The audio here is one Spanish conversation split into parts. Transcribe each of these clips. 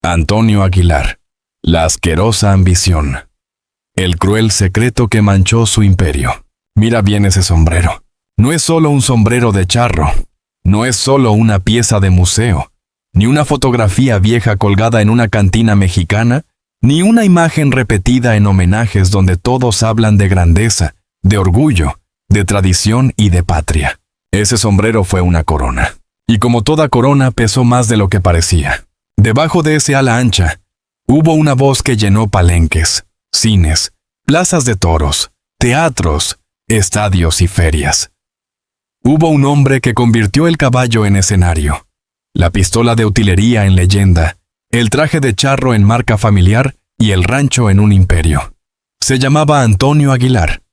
Antonio Aguilar. La asquerosa ambición. El cruel secreto que manchó su imperio. Mira bien ese sombrero. No es solo un sombrero de charro. No es solo una pieza de museo, ni una fotografía vieja colgada en una cantina mexicana, ni una imagen repetida en homenajes donde todos hablan de grandeza, de orgullo, de tradición y de patria. Ese sombrero fue una corona. Y como toda corona pesó más de lo que parecía. Debajo de ese ala ancha, hubo una voz que llenó palenques, cines, plazas de toros, teatros, estadios y ferias. Hubo un hombre que convirtió el caballo en escenario, la pistola de utilería en leyenda, el traje de charro en marca familiar y el rancho en un imperio. Se llamaba Antonio Aguilar.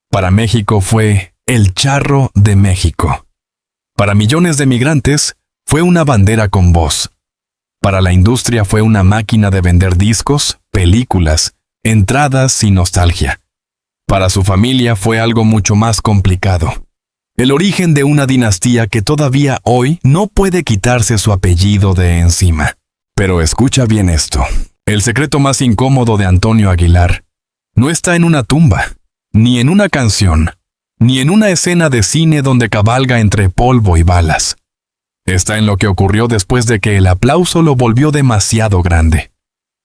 Para México fue el charro de México. Para millones de migrantes fue una bandera con voz. Para la industria fue una máquina de vender discos, películas, entradas y nostalgia. Para su familia fue algo mucho más complicado. El origen de una dinastía que todavía hoy no puede quitarse su apellido de encima. Pero escucha bien esto. El secreto más incómodo de Antonio Aguilar no está en una tumba, ni en una canción, ni en una escena de cine donde cabalga entre polvo y balas. Está en lo que ocurrió después de que el aplauso lo volvió demasiado grande.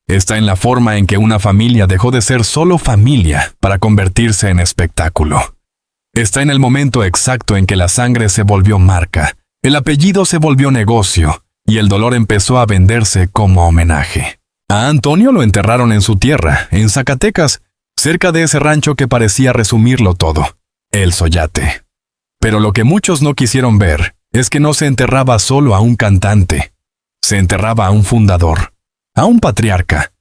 Está en la forma en que una familia dejó de ser solo familia para convertirse en espectáculo. Está en el momento exacto en que la sangre se volvió marca, el apellido se volvió negocio y el dolor empezó a venderse como homenaje. A Antonio lo enterraron en su tierra, en Zacatecas, cerca de ese rancho que parecía resumirlo todo, el Soyate. Pero lo que muchos no quisieron ver es que no se enterraba solo a un cantante, se enterraba a un fundador, a un patriarca,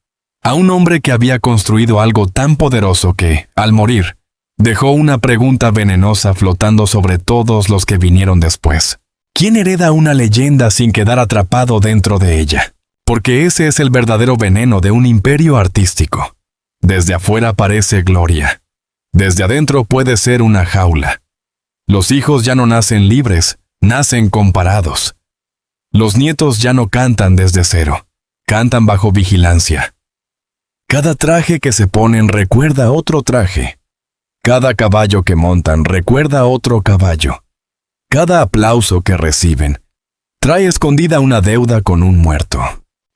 a un hombre que había construido algo tan poderoso que, al morir, dejó una pregunta venenosa flotando sobre todos los que vinieron después. ¿Quién hereda una leyenda sin quedar atrapado dentro de ella? Porque ese es el verdadero veneno de un imperio artístico. Desde afuera parece gloria. Desde adentro puede ser una jaula. Los hijos ya no nacen libres, nacen comparados. Los nietos ya no cantan desde cero, cantan bajo vigilancia. Cada traje que se ponen recuerda otro traje. Cada caballo que montan recuerda otro caballo. Cada aplauso que reciben trae escondida una deuda con un muerto.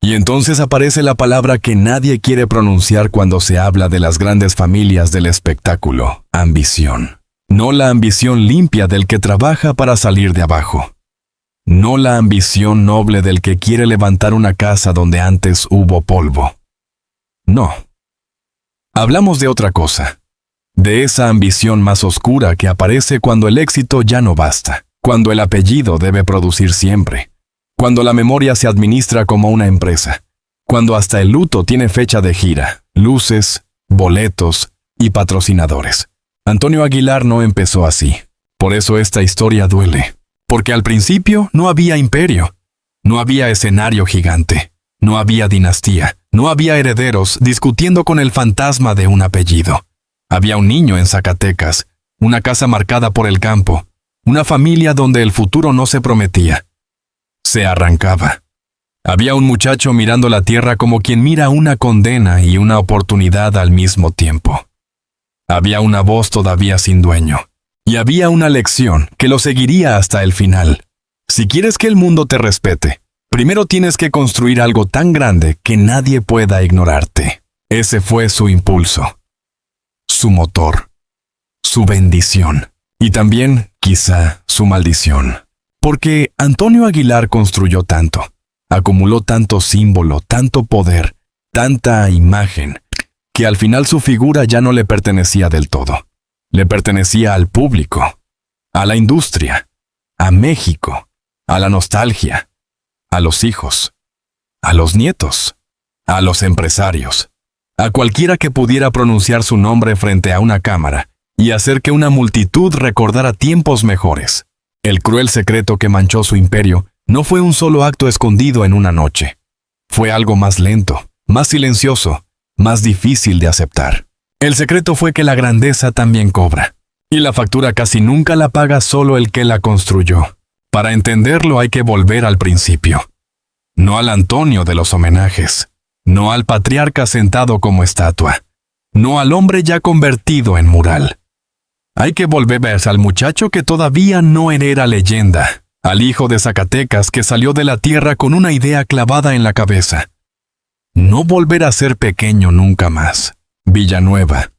Y entonces aparece la palabra que nadie quiere pronunciar cuando se habla de las grandes familias del espectáculo: ambición. No la ambición limpia del que trabaja para salir de abajo. No la ambición noble del que quiere levantar una casa donde antes hubo polvo. No. Hablamos de otra cosa. De esa ambición más oscura que aparece cuando el éxito ya no basta, cuando el apellido debe producir siempre, cuando la memoria se administra como una empresa, cuando hasta el luto tiene fecha de gira, luces, boletos y patrocinadores. Antonio Aguilar no empezó así. Por eso esta historia duele. Porque al principio no había imperio, no había escenario gigante, no había dinastía, no había herederos discutiendo con el fantasma de un apellido. Había un niño en Zacatecas, una casa marcada por el campo, una familia donde el futuro no se prometía. Se arrancaba. Había un muchacho mirando la tierra como quien mira una condena y una oportunidad al mismo tiempo. Había una voz todavía sin dueño. Y había una lección que lo seguiría hasta el final. Si quieres que el mundo te respete, primero tienes que construir algo tan grande que nadie pueda ignorarte. Ese fue su impulso, su motor, su bendición y también, quizá, su maldición. Porque Antonio Aguilar construyó tanto, acumuló tanto símbolo, tanto poder, tanta imagen, que al final su figura ya no le pertenecía del todo. Le pertenecía al público, a la industria, a México, a la nostalgia, a los hijos, a los nietos, a los empresarios, a cualquiera que pudiera pronunciar su nombre frente a una cámara y hacer que una multitud recordara tiempos mejores. El cruel secreto que manchó su imperio no fue un solo acto escondido en una noche. Fue algo más lento, más silencioso, más difícil de aceptar. El secreto fue que la grandeza también cobra, y la factura casi nunca la paga solo el que la construyó. Para entenderlo hay que volver al principio. no al Antonio de los homenajes, no al patriarca sentado como estatua, no al hombre ya convertido en mural. Hay que volver a ver al muchacho que todavía no era leyenda, al hijo de Zacatecas que salió de la tierra con una idea clavada en la cabeza. No volver a ser pequeño nunca más. Villanueva,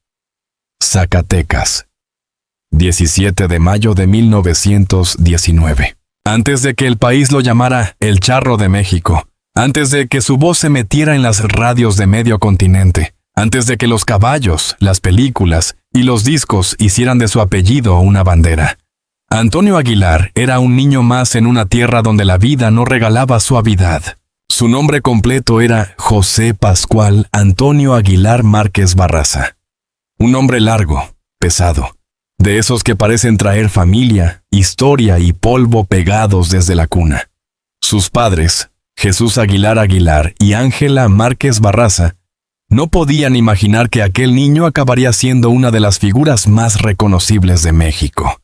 Zacatecas, 17 de mayo de 1919. Antes de que el país lo llamara el Charro de México, antes de que su voz se metiera en las radios de medio continente, antes de que los caballos, las películas y los discos hicieran de su apellido una bandera. Antonio Aguilar era un niño más en una tierra donde la vida no regalaba suavidad. Su nombre completo era José Pascual Antonio Aguilar Márquez Barraza. Un nombre largo, pesado, de esos que parecen traer familia, historia y polvo pegados desde la cuna. Sus padres, Jesús Aguilar Aguilar y Ángela Márquez Barraza, no podían imaginar que aquel niño acabaría siendo una de las figuras más reconocibles de México.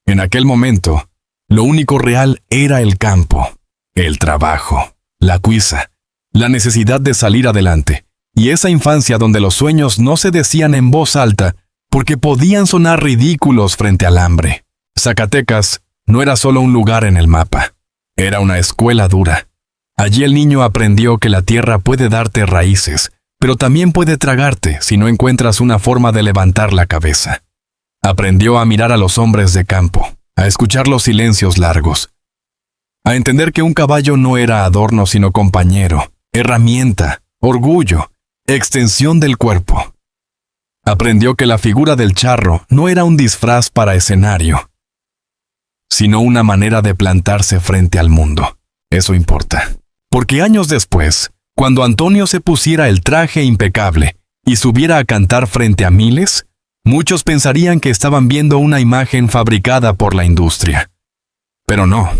En aquel momento, lo único real era el campo, el trabajo, la cuiza, la necesidad de salir adelante, y esa infancia donde los sueños no se decían en voz alta porque podían sonar ridículos frente al hambre. Zacatecas no era solo un lugar en el mapa, era una escuela dura. Allí el niño aprendió que la tierra puede darte raíces, pero también puede tragarte si no encuentras una forma de levantar la cabeza. Aprendió a mirar a los hombres de campo, a escuchar los silencios largos, a entender que un caballo no era adorno sino compañero, herramienta, orgullo, extensión del cuerpo. Aprendió que la figura del charro no era un disfraz para escenario, sino una manera de plantarse frente al mundo. Eso importa. Porque años después, cuando Antonio se pusiera el traje impecable y subiera a cantar frente a miles, muchos pensarían que estaban viendo una imagen fabricada por la industria. Pero no.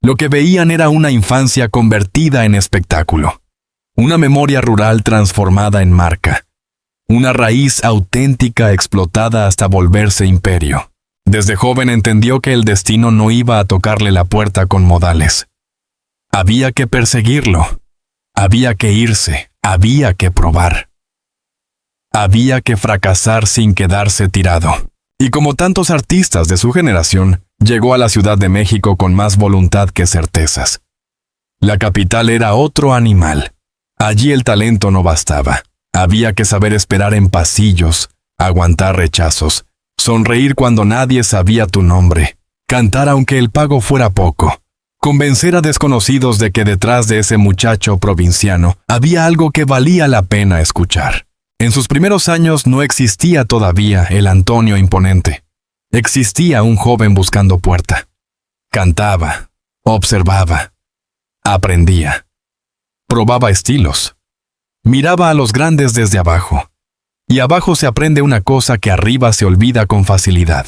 Lo que veían era una infancia convertida en espectáculo, una memoria rural transformada en marca, una raíz auténtica explotada hasta volverse imperio. Desde joven entendió que el destino no iba a tocarle la puerta con modales. Había que perseguirlo, había que irse, había que probar. Había que fracasar sin quedarse tirado. Y como tantos artistas de su generación, llegó a la Ciudad de México con más voluntad que certezas. La capital era otro animal. Allí el talento no bastaba. Había que saber esperar en pasillos, aguantar rechazos, sonreír cuando nadie sabía tu nombre, cantar aunque el pago fuera poco, convencer a desconocidos de que detrás de ese muchacho provinciano había algo que valía la pena escuchar. En sus primeros años no existía todavía el Antonio imponente. Existía un joven buscando puerta. Cantaba, observaba, aprendía, probaba estilos, miraba a los grandes desde abajo. Y abajo se aprende una cosa que arriba se olvida con facilidad.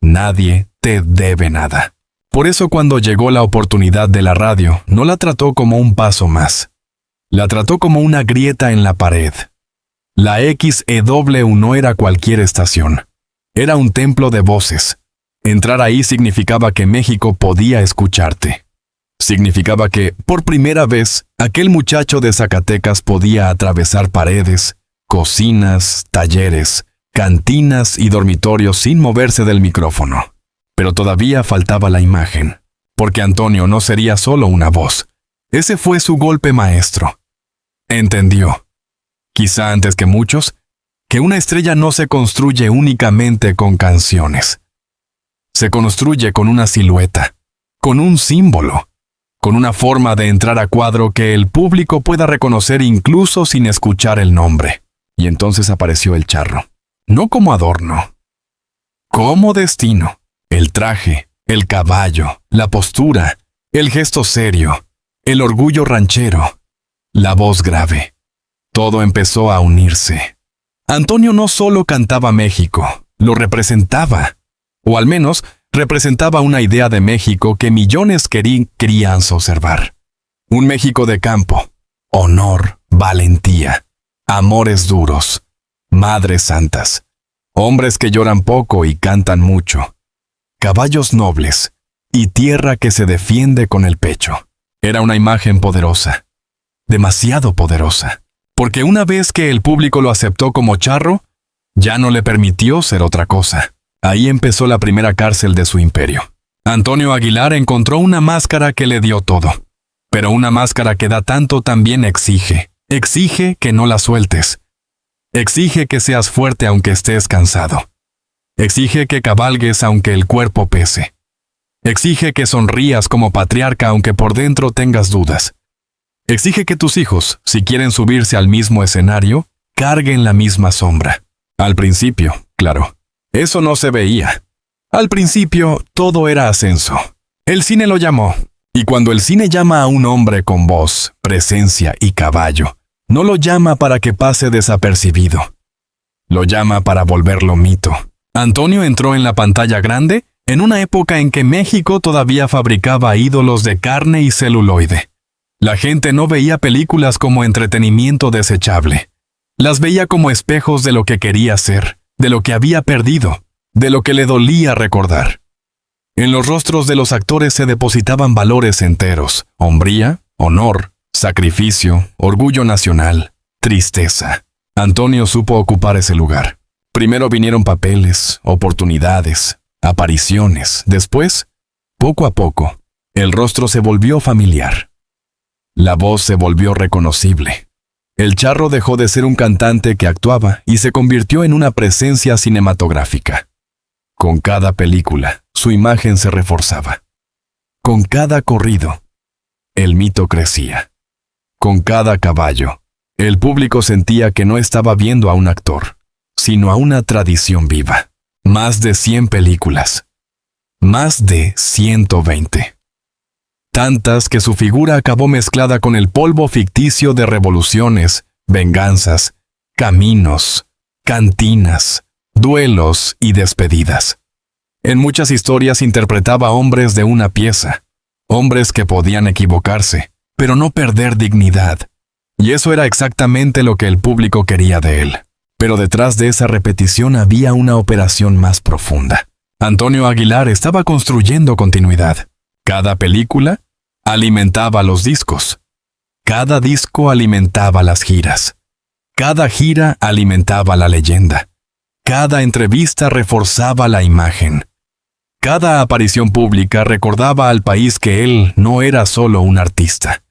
Nadie te debe nada. Por eso cuando llegó la oportunidad de la radio, no la trató como un paso más. La trató como una grieta en la pared. La XEW no era cualquier estación. Era un templo de voces. Entrar ahí significaba que México podía escucharte. Significaba que, por primera vez, aquel muchacho de Zacatecas podía atravesar paredes, cocinas, talleres, cantinas y dormitorios sin moverse del micrófono. Pero todavía faltaba la imagen, porque Antonio no sería solo una voz. Ese fue su golpe maestro. Entendió, quizá antes que muchos, que una estrella no se construye únicamente con canciones. Se construye con una silueta, con un símbolo, con una forma de entrar a cuadro que el público pueda reconocer incluso sin escuchar el nombre. Y entonces apareció el charro. No como adorno, como destino. El traje, el caballo, la postura, el gesto serio, el orgullo ranchero, la voz grave. Todo empezó a unirse. Antonio no solo cantaba México, lo representaba. O al menos, representaba una idea de México que millones querían observar. Un México de campo, honor, valentía, amores duros, madres santas, hombres que lloran poco y cantan mucho, caballos nobles y tierra que se defiende con el pecho. Era una imagen poderosa, demasiado poderosa, porque una vez que el público lo aceptó como charro, ya no le permitió ser otra cosa. Ahí empezó la primera cárcel de su imperio. Antonio Aguilar encontró una máscara que le dio todo. Pero una máscara que da tanto también exige que no la sueltes. Exige que seas fuerte aunque estés cansado. Exige que cabalgues aunque el cuerpo pese. Exige que sonrías como patriarca aunque por dentro tengas dudas. Exige que tus hijos, si quieren subirse al mismo escenario, carguen la misma sombra. Al principio, claro, eso no se veía. Al principio, todo era ascenso. El cine lo llamó. Y cuando el cine llama a un hombre con voz, presencia y caballo, no lo llama para que pase desapercibido. Lo llama para volverlo mito. Antonio entró en la pantalla grande en una época en que México todavía fabricaba ídolos de carne y celuloide. La gente no veía películas como entretenimiento desechable. Las veía como espejos de lo que quería ser, de lo que había perdido, de lo que le dolía recordar. En los rostros de los actores se depositaban valores enteros: hombría, honor, sacrificio, orgullo nacional, tristeza. Antonio supo ocupar ese lugar. Primero vinieron papeles, oportunidades, apariciones. Después, poco a poco, el rostro se volvió familiar. La voz se volvió reconocible. El charro dejó de ser un cantante que actuaba y se convirtió en una presencia cinematográfica. Con cada película, su imagen se reforzaba. Con cada corrido, el mito crecía. Con cada caballo, el público sentía que no estaba viendo a un actor, sino a una tradición viva. Más de 100 películas. Más de 120. Tantas que su figura acabó mezclada con el polvo ficticio de revoluciones, venganzas, caminos, cantinas, duelos y despedidas. En muchas historias interpretaba hombres de una pieza, hombres que podían equivocarse, pero no perder dignidad. Y eso era exactamente lo que el público quería de él. Pero detrás de esa repetición había una operación más profunda. Antonio Aguilar estaba construyendo continuidad. Cada película alimentaba los discos. Cada disco alimentaba las giras. Cada gira alimentaba la leyenda. Cada entrevista reforzaba la imagen. Cada aparición pública recordaba al país que él no era solo un artista.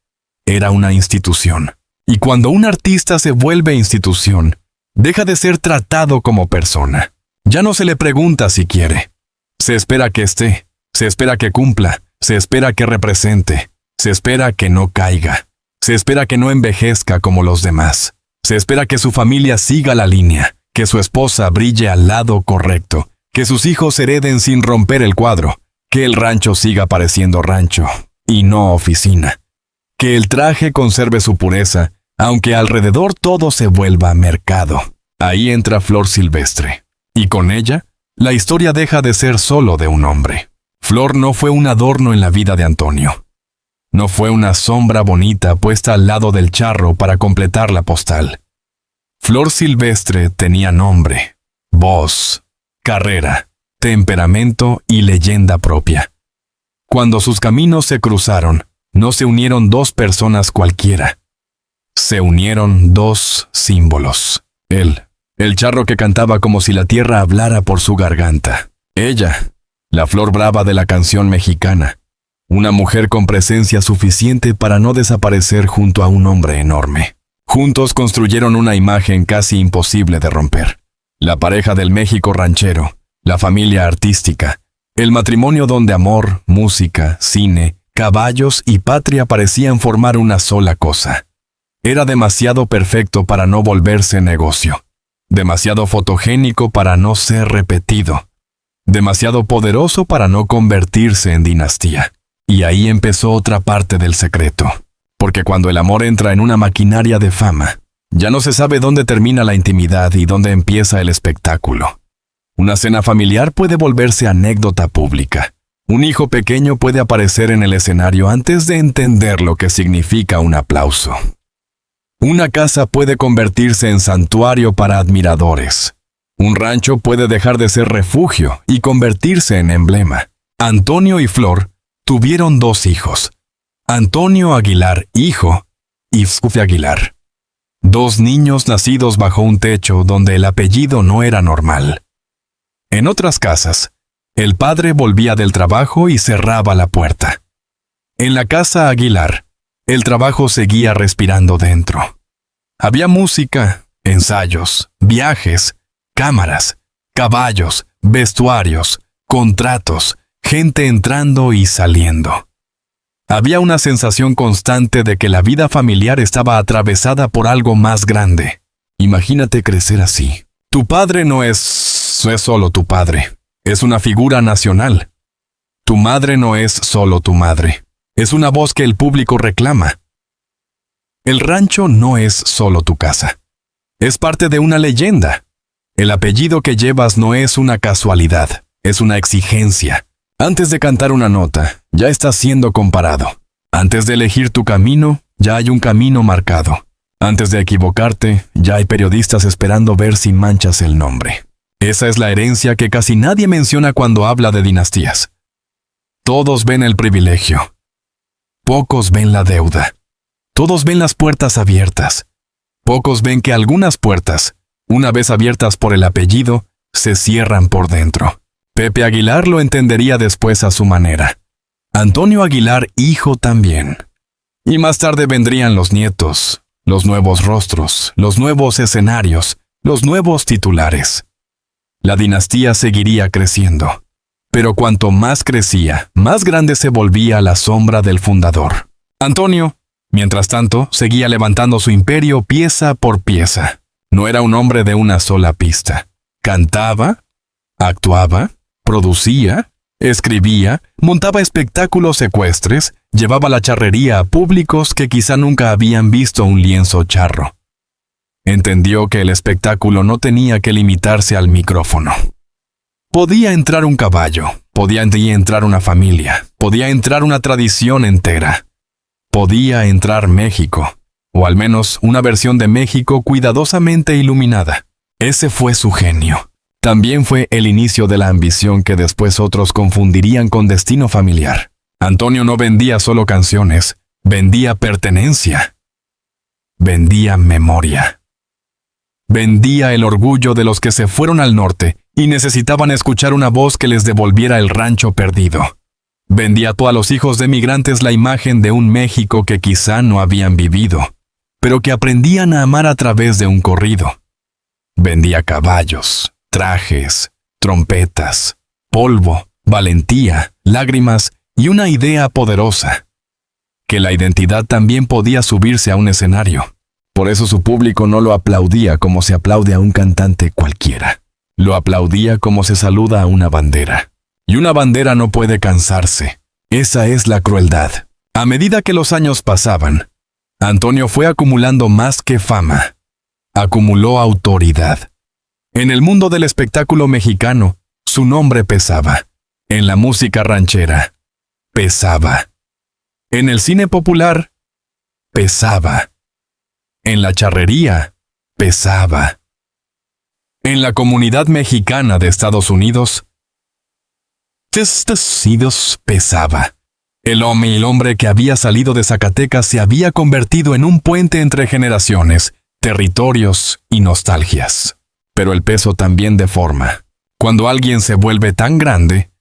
Era una institución. Y cuando un artista se vuelve institución, deja de ser tratado como persona. Ya no se le pregunta si quiere. Se espera que esté, se espera que cumpla, se espera que represente, se espera que no caiga, se espera que no envejezca como los demás, se espera que su familia siga la línea, que su esposa brille al lado correcto, que sus hijos hereden sin romper el cuadro, que el rancho siga pareciendo rancho y no oficina, que el traje conserve su pureza, aunque alrededor todo se vuelva mercado. Ahí entra Flor Silvestre, y con ella, la historia deja de ser solo de un hombre. Flor no fue un adorno en la vida de Antonio. No fue una sombra bonita puesta al lado del charro para completar la postal. Flor Silvestre tenía nombre, voz, carrera, temperamento y leyenda propia. Cuando sus caminos se cruzaron, no se unieron dos personas cualquiera. Se unieron dos símbolos. Él, el charro que cantaba como si la tierra hablara por su garganta. Ella, la flor brava de la canción mexicana. Una mujer con presencia suficiente para no desaparecer junto a un hombre enorme. Juntos construyeron una imagen casi imposible de romper. La pareja del México ranchero, la familia artística, el matrimonio donde amor, música, cine, caballos y patria parecían formar una sola cosa. Era demasiado perfecto para no volverse negocio. Demasiado fotogénico para no ser repetido. Demasiado poderoso para no convertirse en dinastía. Y ahí empezó otra parte del secreto. Porque cuando el amor entra en una maquinaria de fama, ya no se sabe dónde termina la intimidad y dónde empieza el espectáculo. Una cena familiar puede volverse anécdota pública. Un hijo pequeño puede aparecer en el escenario antes de entender lo que significa un aplauso. Una casa puede convertirse en santuario para admiradores. Un rancho puede dejar de ser refugio y convertirse en emblema. Antonio y Flor tuvieron dos hijos. Antonio Aguilar, hijo, y Sofía Aguilar. 2 niños nacidos bajo un techo donde el apellido no era normal. En otras casas, el padre volvía del trabajo y cerraba la puerta. En la casa Aguilar, el trabajo seguía respirando dentro. Había música, ensayos, viajes, cámaras, caballos, vestuarios, contratos, gente entrando y saliendo. Había una sensación constante de que la vida familiar estaba atravesada por algo más grande. Imagínate crecer así. Tu padre no es solo tu padre, es una figura nacional. Tu madre no es solo tu madre, es una voz que el público reclama. El rancho no es solo tu casa, es parte de una leyenda. El apellido que llevas no es una casualidad, es una exigencia. Antes de cantar una nota, ya estás siendo comparado. Antes de elegir tu camino, ya hay un camino marcado. Antes de equivocarte, ya hay periodistas esperando ver si manchas el nombre. Esa es la herencia que casi nadie menciona cuando habla de dinastías. Todos ven el privilegio. Pocos ven la deuda. Todos ven las puertas abiertas. Pocos ven que algunas puertas, una vez abiertas por el apellido, se cierran por dentro. Pepe Aguilar lo entendería después a su manera. Antonio Aguilar, hijo, también. Y más tarde vendrían los nietos, los nuevos rostros, los nuevos escenarios, los nuevos titulares. La dinastía seguiría creciendo. Pero cuanto más crecía, más grande se volvía la sombra del fundador. Antonio, mientras tanto, seguía levantando su imperio pieza por pieza. No era un hombre de una sola pista. Cantaba, actuaba, producía, escribía, montaba espectáculos ecuestres, llevaba la charrería a públicos que quizá nunca habían visto un lienzo charro. Entendió que el espectáculo no tenía que limitarse al micrófono. Podía entrar un caballo, podía entrar una familia, podía entrar una tradición entera. Podía entrar México, o al menos una versión de México cuidadosamente iluminada. Ese fue su genio. También fue el inicio de la ambición que después otros confundirían con destino familiar. Antonio no vendía solo canciones, vendía pertenencia. Vendía memoria. Vendía el orgullo de los que se fueron al norte y necesitaban escuchar una voz que les devolviera el rancho perdido. Vendía a los hijos de migrantes la imagen de un México que quizá no habían vivido, pero que aprendían a amar a través de un corrido. Vendía caballos, trajes, trompetas, polvo, valentía, lágrimas y una idea poderosa, que la identidad también podía subirse a un escenario. Por eso su público no lo aplaudía como se aplaude a un cantante cualquiera. Lo aplaudía como se saluda a una bandera. Y una bandera no puede cansarse. Esa es la crueldad. A medida que los años pasaban, Antonio fue acumulando más que fama. Acumuló autoridad. En el mundo del espectáculo mexicano, su nombre pesaba. En la música ranchera, pesaba. En el cine popular, pesaba. En la charrería, pesaba. En la comunidad mexicana de Estados Unidos, pesaba. El hombre que había salido de Zacatecas se había convertido en un puente entre generaciones, territorios y nostalgias. Pero el peso también deforma. Cuando alguien se vuelve tan grande,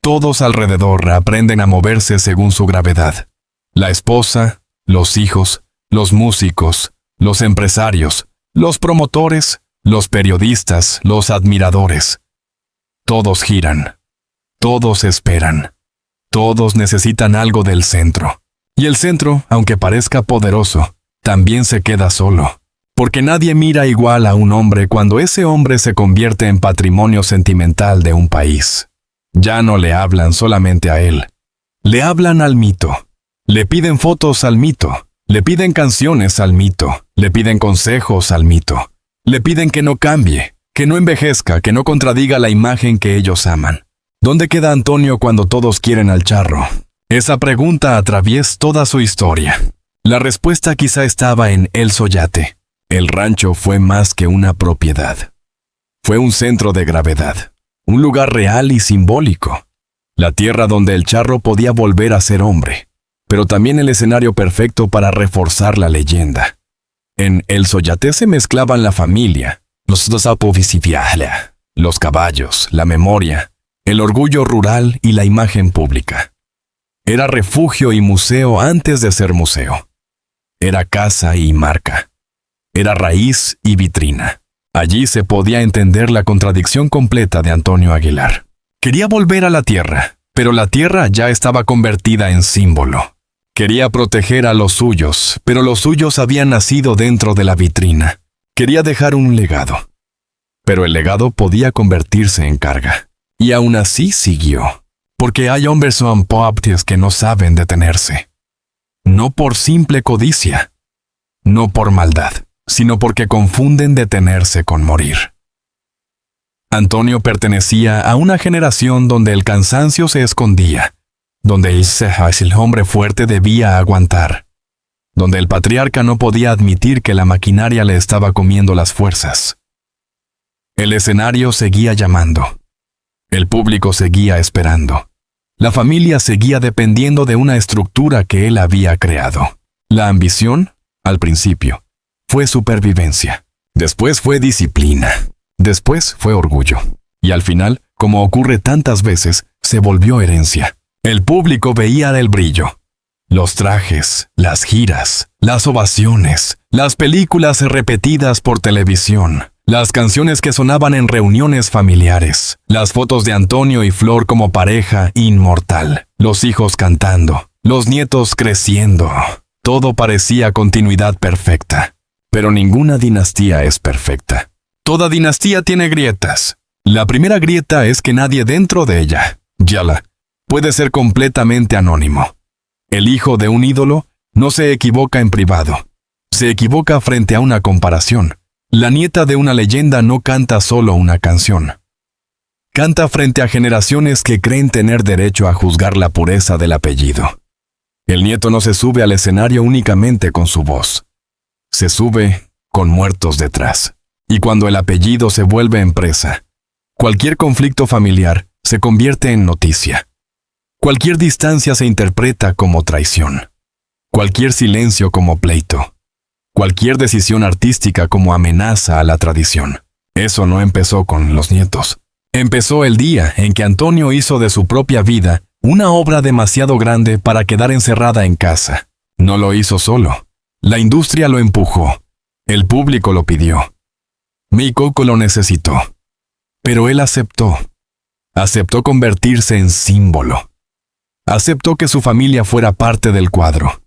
todos alrededor aprenden a moverse según su gravedad. La esposa, los hijos, los músicos, los empresarios, los promotores, los periodistas, los admiradores. Todos giran. Todos esperan. Todos necesitan algo del centro. Y el centro, aunque parezca poderoso, también se queda solo. Porque nadie mira igual a un hombre cuando ese hombre se convierte en patrimonio sentimental de un país. Ya no le hablan solamente a él. Le hablan al mito. Le piden fotos al mito. Le piden canciones al mito. Le piden consejos al mito. Le piden que no cambie, que no envejezca, que no contradiga la imagen que ellos aman. ¿Dónde queda Antonio cuando todos quieren al charro? Esa pregunta atraviesa toda su historia. La respuesta quizá estaba en El Soyate. El rancho fue más que una propiedad. Fue un centro de gravedad, un lugar real y simbólico. La tierra donde el charro podía volver a ser hombre. pero también el escenario perfecto para reforzar la leyenda. En El Soyaté se mezclaban la familia, los caballos, la memoria, el orgullo rural y la imagen pública. Era refugio y museo antes de ser museo. Era casa y marca. Era raíz y vitrina. Allí se podía entender la contradicción completa de Antonio Aguilar. Quería volver a la tierra, pero la tierra ya estaba convertida en símbolo. Quería proteger a los suyos, pero los suyos habían nacido dentro de la vitrina. Quería dejar un legado. Pero el legado podía convertirse en carga. Y aún así siguió. Porque hay hombres que no saben detenerse. No por simple codicia. No por maldad, sino porque confunden detenerse con morir. Antonio pertenecía a una generación donde el cansancio se escondía, donde el hombre fuerte debía aguantar, donde el patriarca no podía admitir que la maquinaria le estaba comiendo las fuerzas. El escenario seguía llamando. El público seguía esperando. La familia seguía dependiendo de una estructura que él había creado. La ambición, al principio, fue supervivencia. Después fue disciplina. Después fue orgullo. Y al final, como ocurre tantas veces, se volvió herencia. El público veía el brillo. Los trajes, las giras, las ovaciones, las películas repetidas por televisión, las canciones que sonaban en reuniones familiares, las fotos de Antonio y Flor como pareja inmortal, los hijos cantando, los nietos creciendo. Todo parecía continuidad perfecta. Pero ninguna dinastía es perfecta. Toda dinastía tiene grietas. La primera grieta es que nadie dentro de ella, Yala, puede ser completamente anónimo. El hijo de un ídolo no se equivoca en privado. Se equivoca frente a una comparación. La nieta de una leyenda no canta solo una canción. Canta frente a generaciones que creen tener derecho a juzgar la pureza del apellido. El nieto no se sube al escenario únicamente con su voz. Se sube con muertos detrás. Y cuando el apellido se vuelve empresa, cualquier conflicto familiar se convierte en noticia. Cualquier distancia se interpreta como traición. Cualquier silencio como pleito. Cualquier decisión artística como amenaza a la tradición. Eso no empezó con los nietos. Empezó el día en que Antonio hizo de su propia vida una obra demasiado grande para quedar encerrada en casa. No lo hizo solo. La industria lo empujó. El público lo pidió. Mi Coco lo necesitó. Pero él aceptó. Aceptó convertirse en símbolo. Aceptó que su familia fuera parte del cuadro.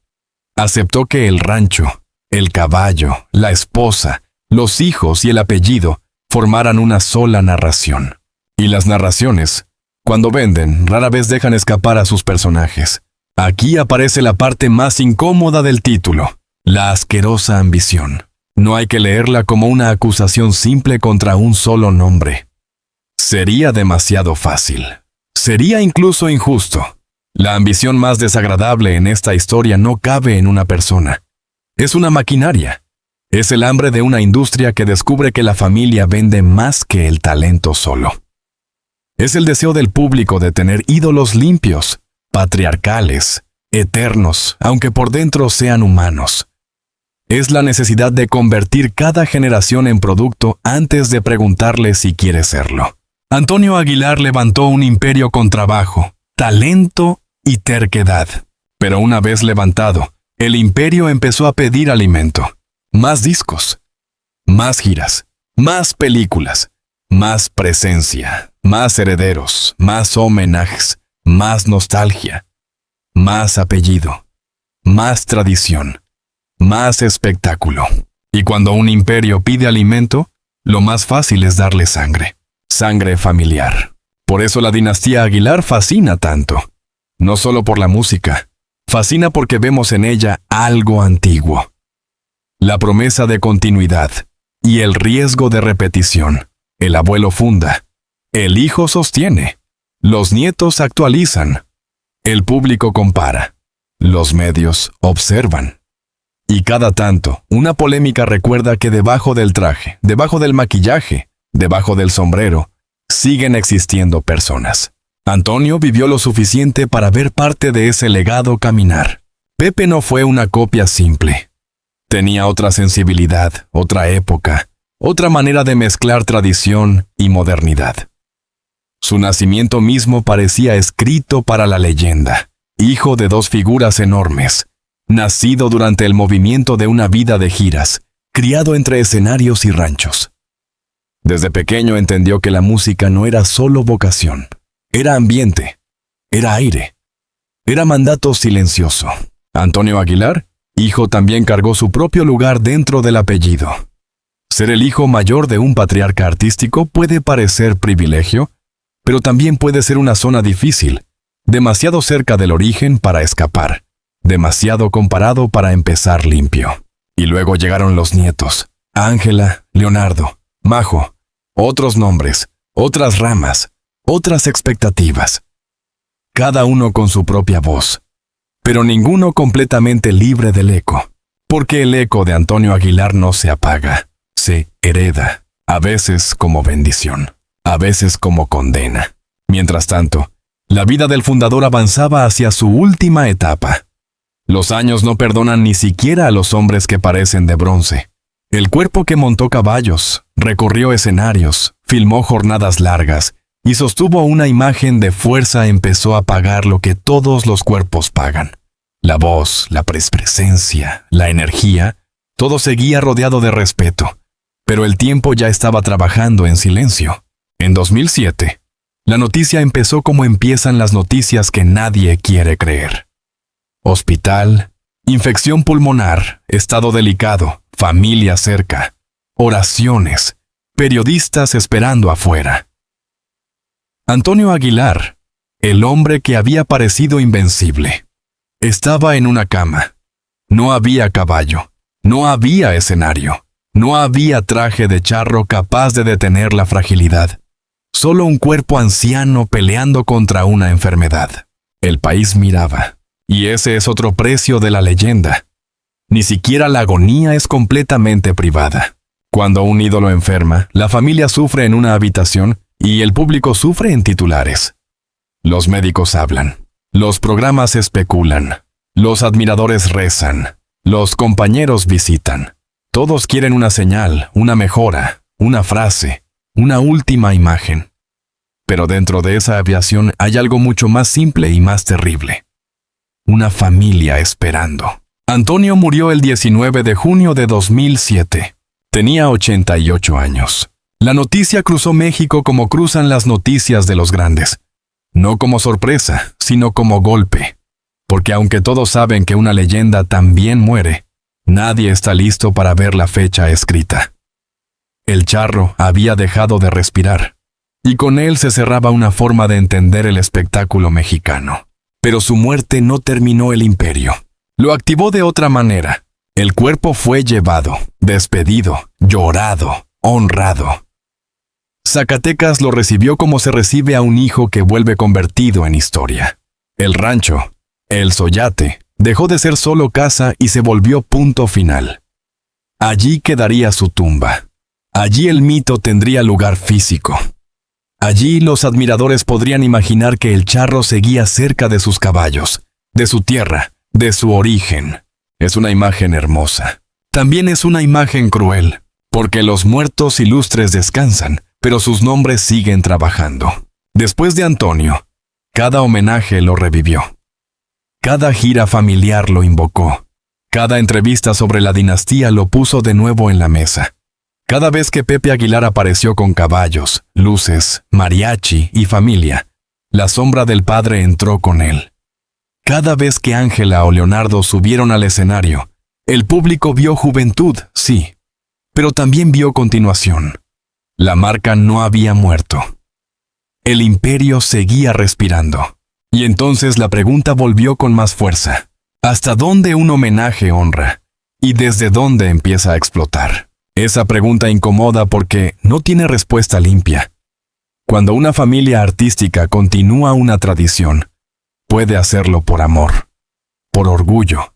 Aceptó que el rancho, el caballo, la esposa, los hijos y el apellido formaran una sola narración. Y las narraciones, cuando venden, rara vez dejan escapar a sus personajes. Aquí aparece la parte más incómoda del título, la asquerosa ambición. No hay que leerla como una acusación simple contra un solo nombre. Sería demasiado fácil. Sería incluso injusto. La ambición más desagradable en esta historia no cabe en una persona. Es una maquinaria. Es el hambre de una industria que descubre que la familia vende más que el talento solo. Es el deseo del público de tener ídolos limpios, patriarcales, eternos, aunque por dentro sean humanos. Es la necesidad de convertir cada generación en producto antes de preguntarle si quiere serlo. Antonio Aguilar levantó un imperio con trabajo, talento y terquedad. Pero una vez levantado, el imperio empezó a pedir alimento. Más discos, más giras, más películas, más presencia, más herederos, más homenajes, más nostalgia, más apellido, más tradición, más espectáculo. Y cuando un imperio pide alimento, lo más fácil es darle sangre. Sangre familiar. Por eso la dinastía Aguilar fascina tanto. No solo por la música. Fascina porque vemos en ella algo antiguo. La promesa de continuidad y el riesgo de repetición. El abuelo funda. El hijo sostiene. Los nietos actualizan. El público compara. Los medios observan. Y cada tanto, una polémica recuerda que debajo del traje, debajo del maquillaje, debajo del sombrero, siguen existiendo personas. Antonio vivió lo suficiente para ver parte de ese legado caminar. Pepe no fue una copia simple. Tenía otra sensibilidad, otra época, otra manera de mezclar tradición y modernidad. Su nacimiento mismo parecía escrito para la leyenda, hijo de dos figuras enormes, nacido durante el movimiento de una vida de giras, criado entre escenarios y ranchos. Desde pequeño entendió que la música no era solo vocación, era ambiente, era aire, era mandato silencioso. Antonio Aguilar, hijo, también cargó su propio lugar dentro del apellido. Ser el hijo mayor de un patriarca artístico puede parecer privilegio, pero también puede ser una zona difícil, demasiado cerca del origen para escapar, demasiado comparado para empezar limpio. Y luego llegaron los nietos, Ángela, Leonardo, Majo, otros nombres, otras ramas, otras expectativas. Cada uno con su propia voz, pero ninguno completamente libre del eco, porque el eco de Antonio Aguilar no se apaga, se hereda, a veces como bendición, a veces como condena. Mientras tanto, la vida del fundador avanzaba hacia su última etapa. Los años no perdonan ni siquiera a los hombres que parecen de bronce. El cuerpo que montó caballos, recorrió escenarios, filmó jornadas largas y sostuvo una imagen de fuerza empezó a pagar lo que todos los cuerpos pagan. La voz, la presencia, la energía, todo seguía rodeado de respeto, pero el tiempo ya estaba trabajando en silencio. En 2007, la noticia empezó como empiezan las noticias que nadie quiere creer. Hospital, infección pulmonar, estado delicado, familia cerca, oraciones, periodistas esperando afuera. Antonio Aguilar, el hombre que había parecido invencible, estaba en una cama. No había caballo, no había escenario, no había traje de charro capaz de detener la fragilidad. Solo un cuerpo anciano peleando contra una enfermedad. El país miraba. Y ese es otro precio de la leyenda. Ni siquiera la agonía es completamente privada. Cuando un ídolo enferma, la familia sufre en una habitación y el público sufre en titulares. Los médicos hablan, los programas especulan, los admiradores rezan, los compañeros visitan. Todos quieren una señal, una mejora, una frase, una última imagen. Pero dentro de esa aviación hay algo mucho más simple y más terrible. Una familia esperando. Antonio murió el 19 de junio de 2007. Tenía 88 años. La noticia cruzó México como cruzan las noticias de los grandes. No como sorpresa, sino como golpe. Porque aunque todos saben que una leyenda también muere, nadie está listo para ver la fecha escrita. El charro había dejado de respirar, y con él se cerraba una forma de entender el espectáculo mexicano. Pero su muerte no terminó el imperio. Lo activó de otra manera. El cuerpo fue llevado, despedido, llorado, honrado. Zacatecas lo recibió como se recibe a un hijo que vuelve convertido en historia. El rancho, el Soyate, dejó de ser solo casa y se volvió punto final. Allí quedaría su tumba. Allí el mito tendría lugar físico. Allí los admiradores podrían imaginar que el charro seguía cerca de sus caballos, de su tierra, de su origen. Es una imagen hermosa. También es una imagen cruel, porque los muertos ilustres descansan, pero sus nombres siguen trabajando. Después de Antonio, cada homenaje lo revivió. Cada gira familiar lo invocó. Cada entrevista sobre la dinastía lo puso de nuevo en la mesa. Cada vez que Pepe Aguilar apareció con caballos, luces, mariachi y familia, la sombra del padre entró con él. Cada vez que Ángela o Leonardo subieron al escenario, el público vio juventud, sí, pero también vio continuación. La marca no había muerto. El imperio seguía respirando. Y entonces la pregunta volvió con más fuerza. ¿Hasta dónde un homenaje honra? ¿Y desde dónde empieza a explotar? Esa pregunta incomoda porque no tiene respuesta limpia. Cuando una familia artística continúa una tradición, puede hacerlo por amor, por orgullo,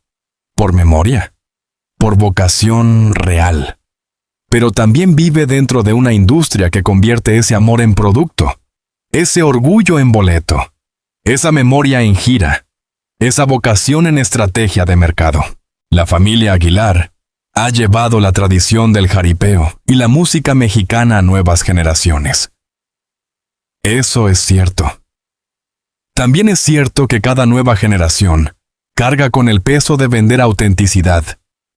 por memoria, por vocación real. Pero también vive dentro de una industria que convierte ese amor en producto, ese orgullo en boleto, esa memoria en gira, esa vocación en estrategia de mercado. La familia Aguilar ha llevado la tradición del jaripeo y la música mexicana a nuevas generaciones. Eso es cierto. También es cierto que cada nueva generación carga con el peso de vender autenticidad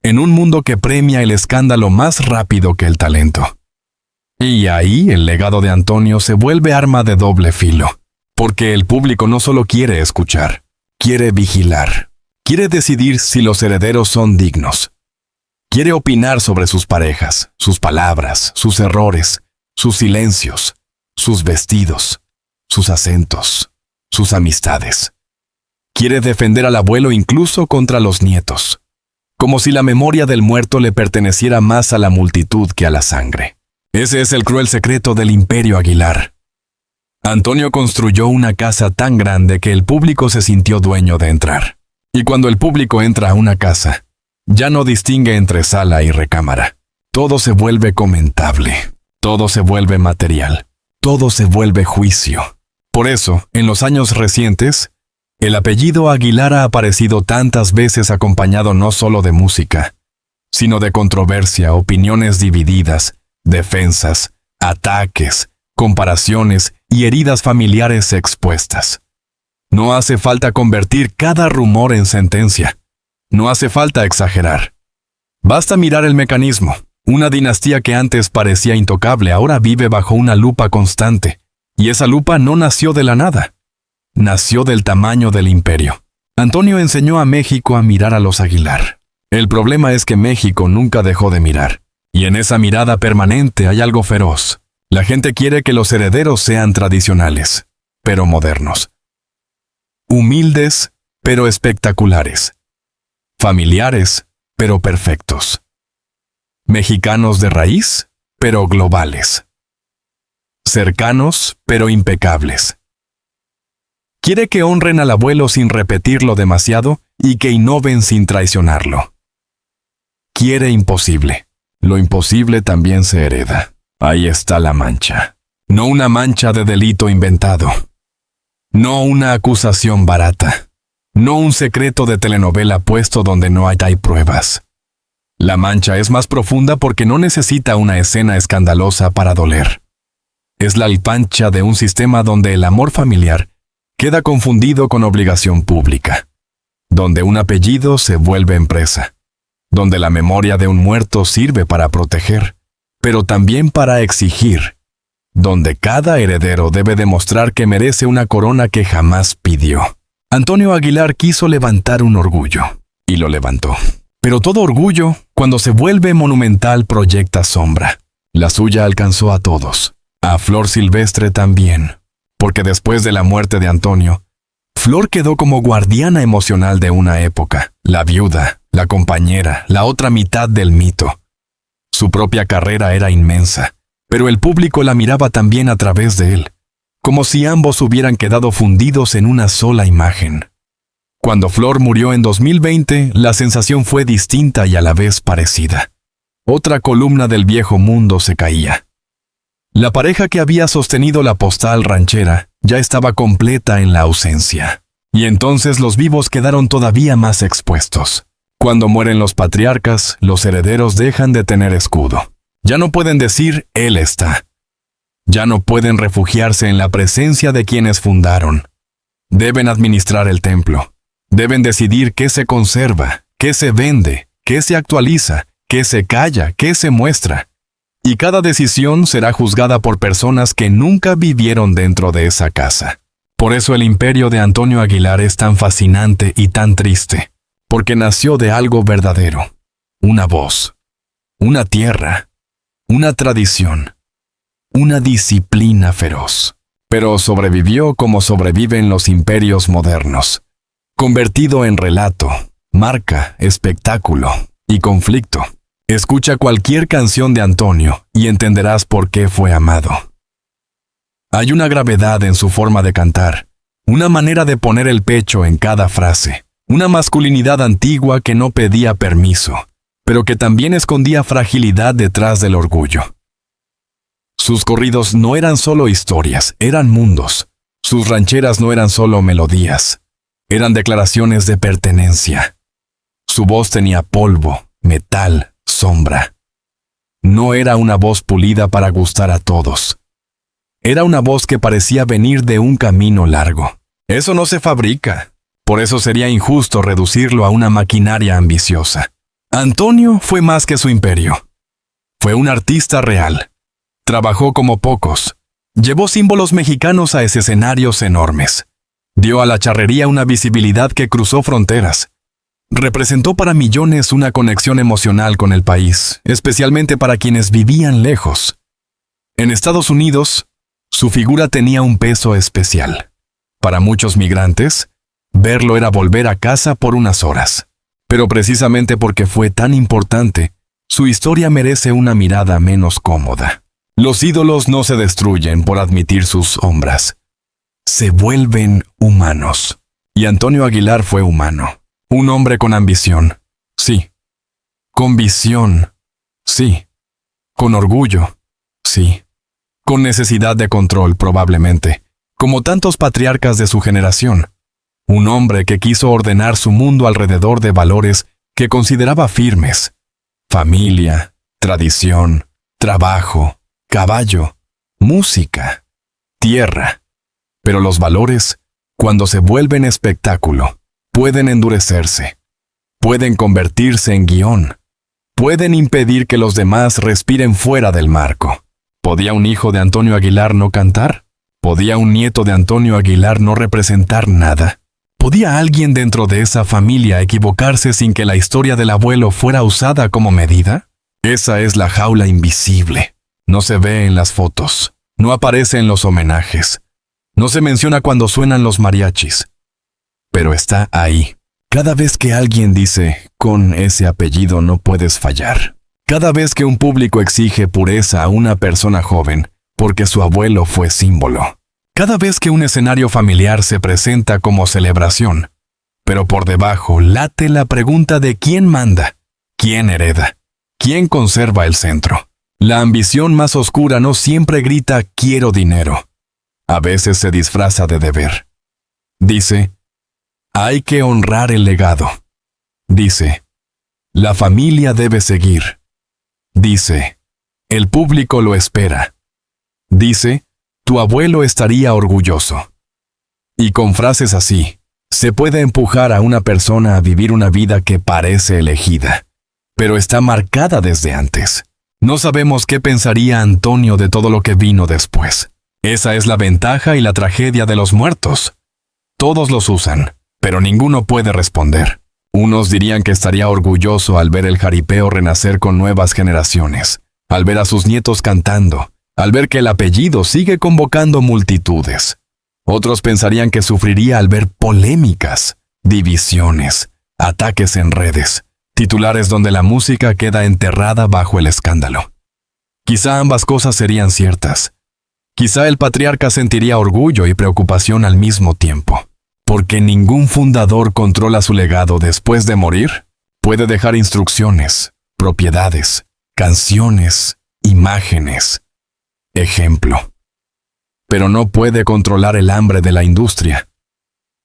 en un mundo que premia el escándalo más rápido que el talento. Y ahí el legado de Antonio se vuelve arma de doble filo, porque el público no solo quiere escuchar, quiere vigilar, quiere decidir si los herederos son dignos. Quiere opinar sobre sus parejas, sus palabras, sus errores, sus silencios, sus vestidos, sus acentos, sus amistades. Quiere defender al abuelo incluso contra los nietos, como si la memoria del muerto le perteneciera más a la multitud que a la sangre. Ese es el cruel secreto del Imperio Aguilar. Antonio construyó una casa tan grande que el público se sintió dueño de entrar. Y cuando el público entra a una casa, ya no distingue entre sala y recámara. Todo se vuelve comentable, todo se vuelve material, todo se vuelve juicio. Por eso, en los años recientes, el apellido Aguilar ha aparecido tantas veces acompañado no solo de música, sino de controversia, opiniones divididas, defensas, ataques, comparaciones y heridas familiares expuestas. No hace falta convertir cada rumor en sentencia. No hace falta exagerar. Basta mirar el mecanismo. Una dinastía que antes parecía intocable ahora vive bajo una lupa constante. Y esa lupa no nació de la nada. Nació del tamaño del imperio. Antonio enseñó a México a mirar a los Aguilar. El problema es que México nunca dejó de mirar. Y en esa mirada permanente hay algo feroz. La gente quiere que los herederos sean tradicionales, pero modernos. Humildes, pero espectaculares. Familiares, pero perfectos. Mexicanos de raíz, pero globales. Cercanos, pero impecables. Quiere que honren al abuelo sin repetirlo demasiado y que innoven sin traicionarlo. Quiere imposible. Lo imposible también se hereda. Ahí está la mancha. No una mancha de delito inventado. No una acusación barata. No un secreto de telenovela puesto donde no hay pruebas. La mancha es más profunda porque no necesita una escena escandalosa para doler. Es la pancha de un sistema donde el amor familiar queda confundido con obligación pública, donde un apellido se vuelve empresa, donde la memoria de un muerto sirve para proteger, pero también para exigir, donde cada heredero debe demostrar que merece una corona que jamás pidió. Antonio Aguilar quiso levantar un orgullo, y lo levantó. Pero todo orgullo, cuando se vuelve monumental, proyecta sombra. La suya alcanzó a todos, a Flor Silvestre también, porque después de la muerte de Antonio, Flor quedó como guardiana emocional de una época, la viuda, la compañera, la otra mitad del mito. Su propia carrera era inmensa, pero el público la miraba también a través de él, como si ambos hubieran quedado fundidos en una sola imagen. Cuando Flor murió en 2020, la sensación fue distinta y a la vez parecida. Otra columna del viejo mundo se caía. La pareja que había sostenido la postal ranchera ya estaba completa en la ausencia. Y entonces los vivos quedaron todavía más expuestos. Cuando mueren los patriarcas, los herederos dejan de tener escudo. Ya no pueden decir, él está. Ya no pueden refugiarse en la presencia de quienes fundaron. Deben administrar el templo. Deben decidir qué se conserva, qué se vende, qué se actualiza, qué se calla, qué se muestra. Y cada decisión será juzgada por personas que nunca vivieron dentro de esa casa. Por eso el imperio de Antonio Aguilar es tan fascinante y tan triste, porque nació de algo verdadero. Una voz, una tierra, una tradición, una disciplina feroz. Pero sobrevivió como sobreviven los imperios modernos, convertido en relato, marca, espectáculo y conflicto. Escucha cualquier canción de Antonio y entenderás por qué fue amado. Hay una gravedad en su forma de cantar, una manera de poner el pecho en cada frase, una masculinidad antigua que no pedía permiso, pero que también escondía fragilidad detrás del orgullo. Sus corridos no eran solo historias, eran mundos. Sus rancheras no eran solo melodías, Eran declaraciones de pertenencia. Su voz tenía polvo, metal, sombra. No era una voz pulida para gustar a todos. Era una voz que parecía venir de un camino largo. Eso no se fabrica. Por eso sería injusto reducirlo a una maquinaria ambiciosa. Antonio fue más que su imperio. Fue un artista real. Trabajó como pocos. Llevó símbolos mexicanos a escenarios enormes. Dio a la charrería una visibilidad que cruzó fronteras. Representó para millones una conexión emocional con el país, especialmente para quienes vivían lejos. En Estados Unidos, su figura tenía un peso especial. Para muchos migrantes, verlo era volver a casa por unas horas. Pero precisamente porque fue tan importante, su historia merece una mirada menos cómoda. Los ídolos no se destruyen por admitir sus sombras. Se vuelven humanos. Y Antonio Aguilar fue humano. Un hombre con ambición. Sí. Con visión. Sí. Con orgullo. Sí. Con necesidad de control, probablemente. Como tantos patriarcas de su generación. Un hombre que quiso ordenar su mundo alrededor de valores que consideraba firmes. Familia, tradición, trabajo, caballo, música, tierra. Pero los valores, cuando se vuelven espectáculo, pueden endurecerse, pueden convertirse en guión, pueden impedir que los demás respiren fuera del marco. ¿Podía un hijo de Antonio Aguilar no cantar? ¿Podía un nieto de Antonio Aguilar no representar nada? ¿Podía alguien dentro de esa familia equivocarse sin que la historia del abuelo fuera usada como medida? Esa es la jaula invisible. No se ve en las fotos, no aparece en los homenajes, no se menciona cuando suenan los mariachis. Pero está ahí. Cada vez que alguien dice, con ese apellido no puedes fallar. Cada vez que un público exige pureza a una persona joven, porque su abuelo fue símbolo. Cada vez que un escenario familiar se presenta como celebración, pero por debajo late la pregunta de quién manda, quién hereda, quién conserva el centro. La ambición más oscura no siempre grita quiero dinero. A veces se disfraza de deber. Dice, hay que honrar el legado. Dice, la familia debe seguir. Dice, el público lo espera. Dice, tu abuelo estaría orgulloso. Y con frases así, se puede empujar a una persona a vivir una vida que parece elegida, pero está marcada desde antes. No sabemos qué pensaría Antonio de todo lo que vino después. Esa es la ventaja y la tragedia de los muertos. Todos los usan, pero ninguno puede responder. Unos dirían que estaría orgulloso al ver el jaripeo renacer con nuevas generaciones, al ver a sus nietos cantando, al ver que el apellido sigue convocando multitudes. Otros pensarían que sufriría al ver polémicas, divisiones, ataques en redes, titulares donde la música queda enterrada bajo el escándalo. Quizá ambas cosas serían ciertas. Quizá el patriarca sentiría orgullo y preocupación al mismo tiempo. Porque ningún fundador controla su legado después de morir. Puede dejar instrucciones, propiedades, canciones, imágenes, ejemplo. Pero no puede controlar el hambre de la industria,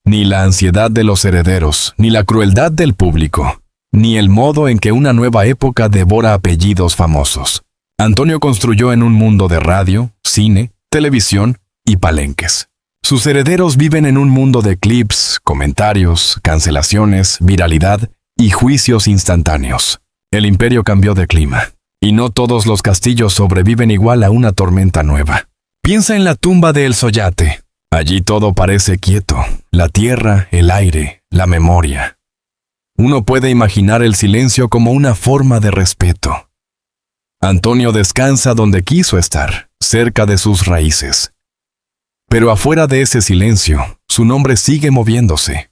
ni la ansiedad de los herederos, ni la crueldad del público, ni el modo en que una nueva época devora apellidos famosos. Antonio construyó en un mundo de radio, cine, televisión y palenques. Sus herederos viven en un mundo de clips, comentarios, cancelaciones, viralidad y juicios instantáneos. El imperio cambió de clima, y no todos los castillos sobreviven igual a una tormenta nueva. Piensa en la tumba de El Soyate. Allí todo parece quieto, la tierra, el aire, la memoria. Uno puede imaginar el silencio como una forma de respeto. Antonio descansa donde quiso estar, cerca de sus raíces. Pero afuera de ese silencio, su nombre sigue moviéndose.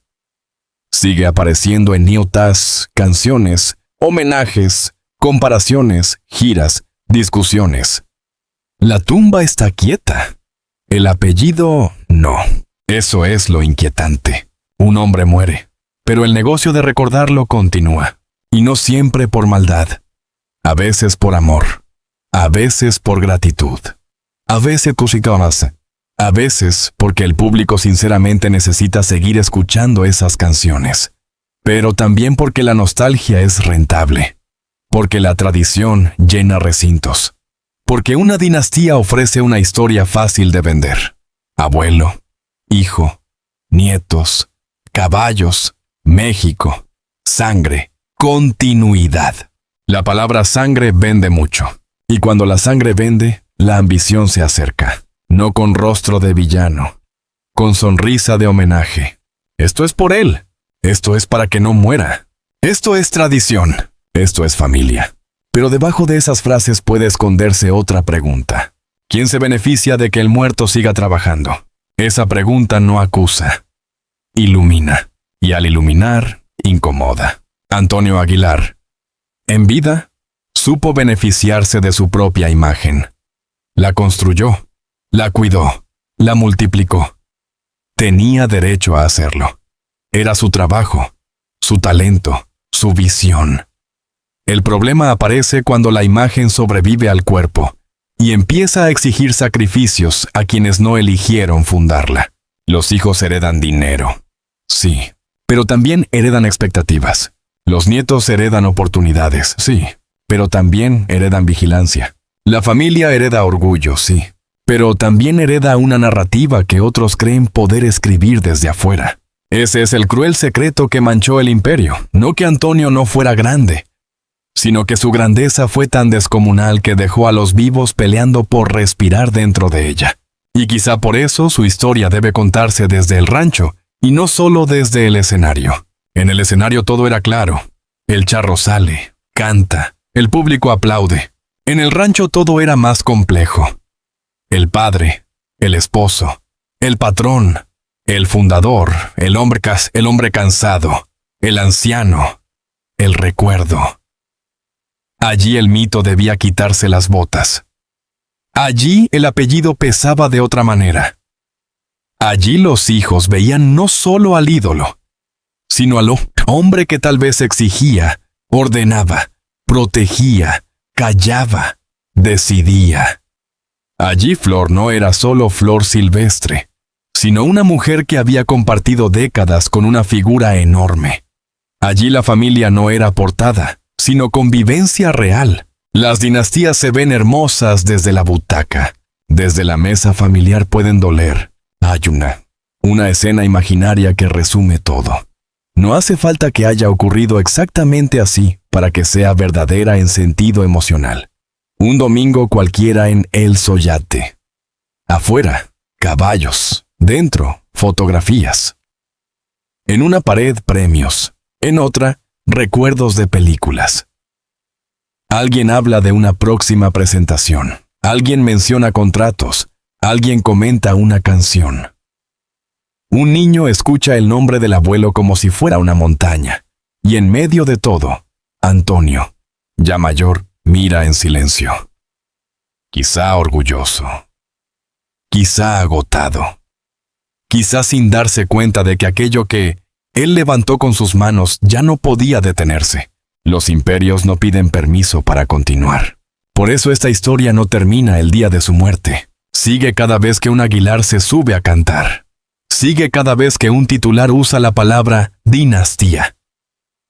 Sigue apareciendo en notas, canciones, homenajes, comparaciones, giras, discusiones. La tumba está quieta. El apellido, no. Eso es lo inquietante. Un hombre muere, pero el negocio de recordarlo continúa. Y no siempre por maldad. A veces por amor. A veces por gratitud. A veces cositas. A veces porque el público sinceramente necesita seguir escuchando esas canciones, pero también porque la nostalgia es rentable, porque la tradición llena recintos, porque una dinastía ofrece una historia fácil de vender. Abuelo, hijo, nietos, caballos, México, sangre, continuidad. La palabra sangre vende mucho, y cuando la sangre vende, la ambición se acerca, no con rostro de villano, con sonrisa de homenaje. Esto es por él, esto es para que no muera, esto es tradición, esto es familia. Pero debajo de esas frases puede esconderse otra pregunta. ¿Quién se beneficia de que el muerto siga trabajando? Esa pregunta no acusa, ilumina, y al iluminar, incomoda. Antonio Aguilar, en vida, supo beneficiarse de su propia imagen. La construyó, la cuidó, la multiplicó. Tenía derecho a hacerlo. Era su trabajo, su talento, su visión. El problema aparece cuando la imagen sobrevive al cuerpo y empieza a exigir sacrificios a quienes no eligieron fundarla. Los hijos heredan dinero, sí, pero también heredan expectativas. Los nietos heredan oportunidades, sí, pero también heredan vigilancia. La familia hereda orgullo, sí, pero también hereda una narrativa que otros creen poder escribir desde afuera. Ese es el cruel secreto que manchó el imperio, no que Antonio no fuera grande, sino que su grandeza fue tan descomunal que dejó a los vivos peleando por respirar dentro de ella. Y quizá por eso su historia debe contarse desde el rancho, y no solo desde el escenario. En el escenario todo era claro. El charro sale, canta, el público aplaude. En el rancho todo era más complejo. El padre, el esposo, el patrón, el fundador, el hombre cansado, el anciano, el recuerdo. Allí el mito debía quitarse las botas. Allí el apellido pesaba de otra manera. Allí los hijos veían no solo al ídolo, sino al hombre que tal vez exigía, ordenaba, protegía, callaba, decidía. Allí Flor no era solo Flor silvestre, sino una mujer que había compartido décadas con una figura enorme. Allí la familia no era portada, sino convivencia real. Las dinastías se ven hermosas desde la butaca. Desde la mesa familiar pueden doler. Hay una escena imaginaria que resume todo. No hace falta que haya ocurrido exactamente así para que sea verdadera en sentido emocional. Un domingo cualquiera en El Soyate. Afuera, caballos. Dentro, fotografías. En una pared, premios. En otra, recuerdos de películas. Alguien habla de una próxima presentación. Alguien menciona contratos. Alguien comenta una canción. Un niño escucha el nombre del abuelo como si fuera una montaña. Y en medio de todo, Antonio, ya mayor, mira en silencio. Quizá orgulloso. Quizá agotado. Quizá sin darse cuenta de que aquello que él levantó con sus manos ya no podía detenerse. Los imperios no piden permiso para continuar. Por eso esta historia no termina el día de su muerte. Sigue cada vez que un Aguilar se sube a cantar. Sigue cada vez que un titular usa la palabra dinastía.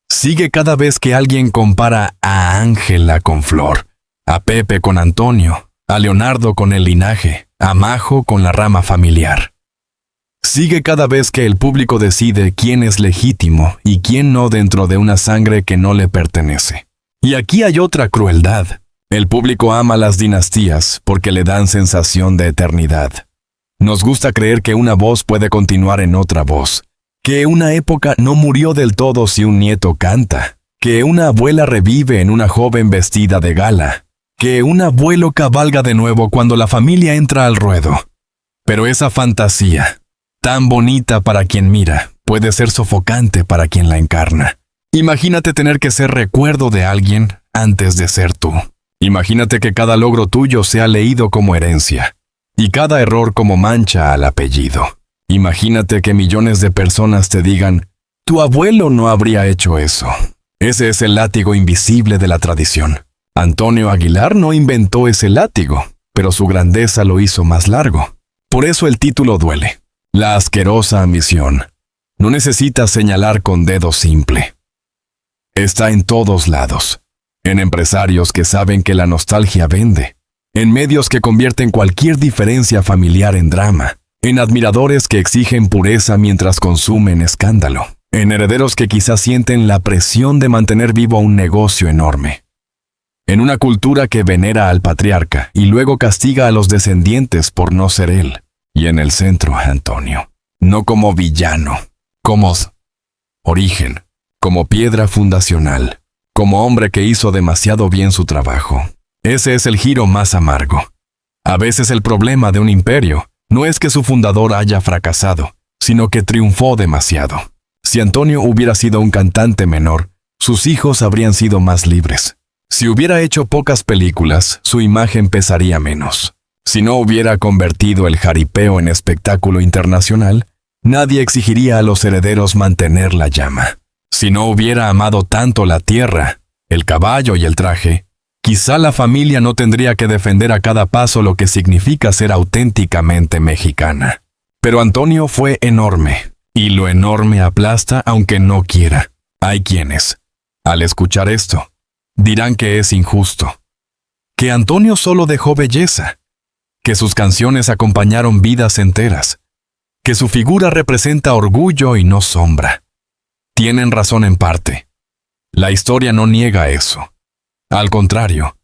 Sigue cada vez que alguien compara a Ángela con Flor, a Pepe con Antonio, a Leonardo con el linaje, a Majo con la rama familiar. Sigue cada vez que el público decide quién es legítimo y quién no dentro de una sangre que no le pertenece. Y aquí hay otra crueldad. El público ama las dinastías porque le dan sensación de eternidad. Nos gusta creer que una voz puede continuar en otra voz, que una época no murió del todo si un nieto canta, que una abuela revive en una joven vestida de gala, que un abuelo cabalga de nuevo cuando la familia entra al ruedo. Pero esa fantasía, tan bonita para quien mira, puede ser sofocante para quien la encarna. Imagínate tener que ser recuerdo de alguien antes de ser tú. Imagínate que cada logro tuyo sea leído como herencia, y cada error como mancha al apellido. Imagínate que millones de personas te digan, tu abuelo no habría hecho eso. Ese es el látigo invisible de la tradición. Antonio Aguilar no inventó ese látigo, pero su grandeza lo hizo más largo. Por eso el título duele. La asquerosa ambición. No necesita señalar con dedo simple. Está en todos lados. En empresarios que saben que la nostalgia vende. En medios que convierten cualquier diferencia familiar en drama. En admiradores que exigen pureza mientras consumen escándalo. En herederos que quizás sienten la presión de mantener vivo un negocio enorme. En una cultura que venera al patriarca y luego castiga a los descendientes por no ser él. Y en el centro, Antonio. No como villano, como origen, como piedra fundacional, como hombre que hizo demasiado bien su trabajo. Ese es el giro más amargo. A veces el problema de un imperio no es que su fundador haya fracasado, sino que triunfó demasiado. Si Antonio hubiera sido un cantante menor, sus hijos habrían sido más libres. Si hubiera hecho pocas películas, su imagen pesaría menos. Si no hubiera convertido el jaripeo en espectáculo internacional, nadie exigiría a los herederos mantener la llama. Si no hubiera amado tanto la tierra, el caballo y el traje, quizá la familia no tendría que defender a cada paso lo que significa ser auténticamente mexicana. Pero Antonio fue enorme, y lo enorme aplasta aunque no quiera. Hay quienes, al escuchar esto, dirán que es injusto, que Antonio solo dejó belleza, que sus canciones acompañaron vidas enteras, que su figura representa orgullo y no sombra. Tienen razón en parte. La historia no niega eso. Al contrario,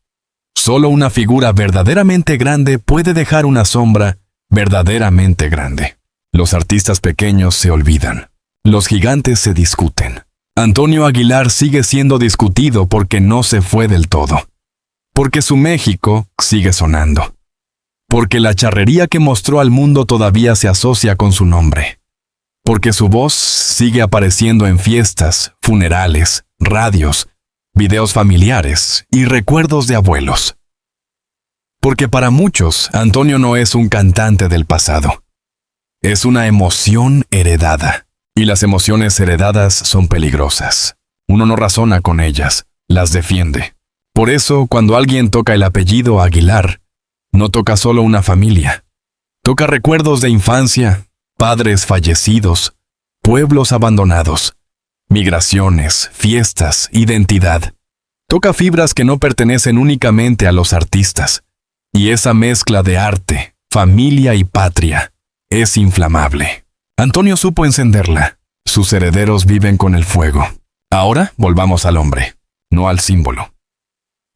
solo una figura verdaderamente grande puede dejar una sombra verdaderamente grande. Los artistas pequeños se olvidan. Los gigantes se discuten. Antonio Aguilar sigue siendo discutido porque no se fue del todo. Porque su México sigue sonando. Porque la charrería que mostró al mundo todavía se asocia con su nombre. Porque su voz sigue apareciendo en fiestas, funerales, radios, videos familiares y recuerdos de abuelos. Porque para muchos, Antonio no es un cantante del pasado. Es una emoción heredada. Y las emociones heredadas son peligrosas. Uno no razona con ellas, las defiende. Por eso, cuando alguien toca el apellido Aguilar, no toca solo una familia. Toca recuerdos de infancia, padres fallecidos, pueblos abandonados, migraciones, fiestas, identidad. Toca fibras que no pertenecen únicamente a los artistas. Y esa mezcla de arte, familia y patria es inflamable. Antonio supo encenderla. Sus herederos viven con el fuego. Ahora volvamos al hombre, no al símbolo.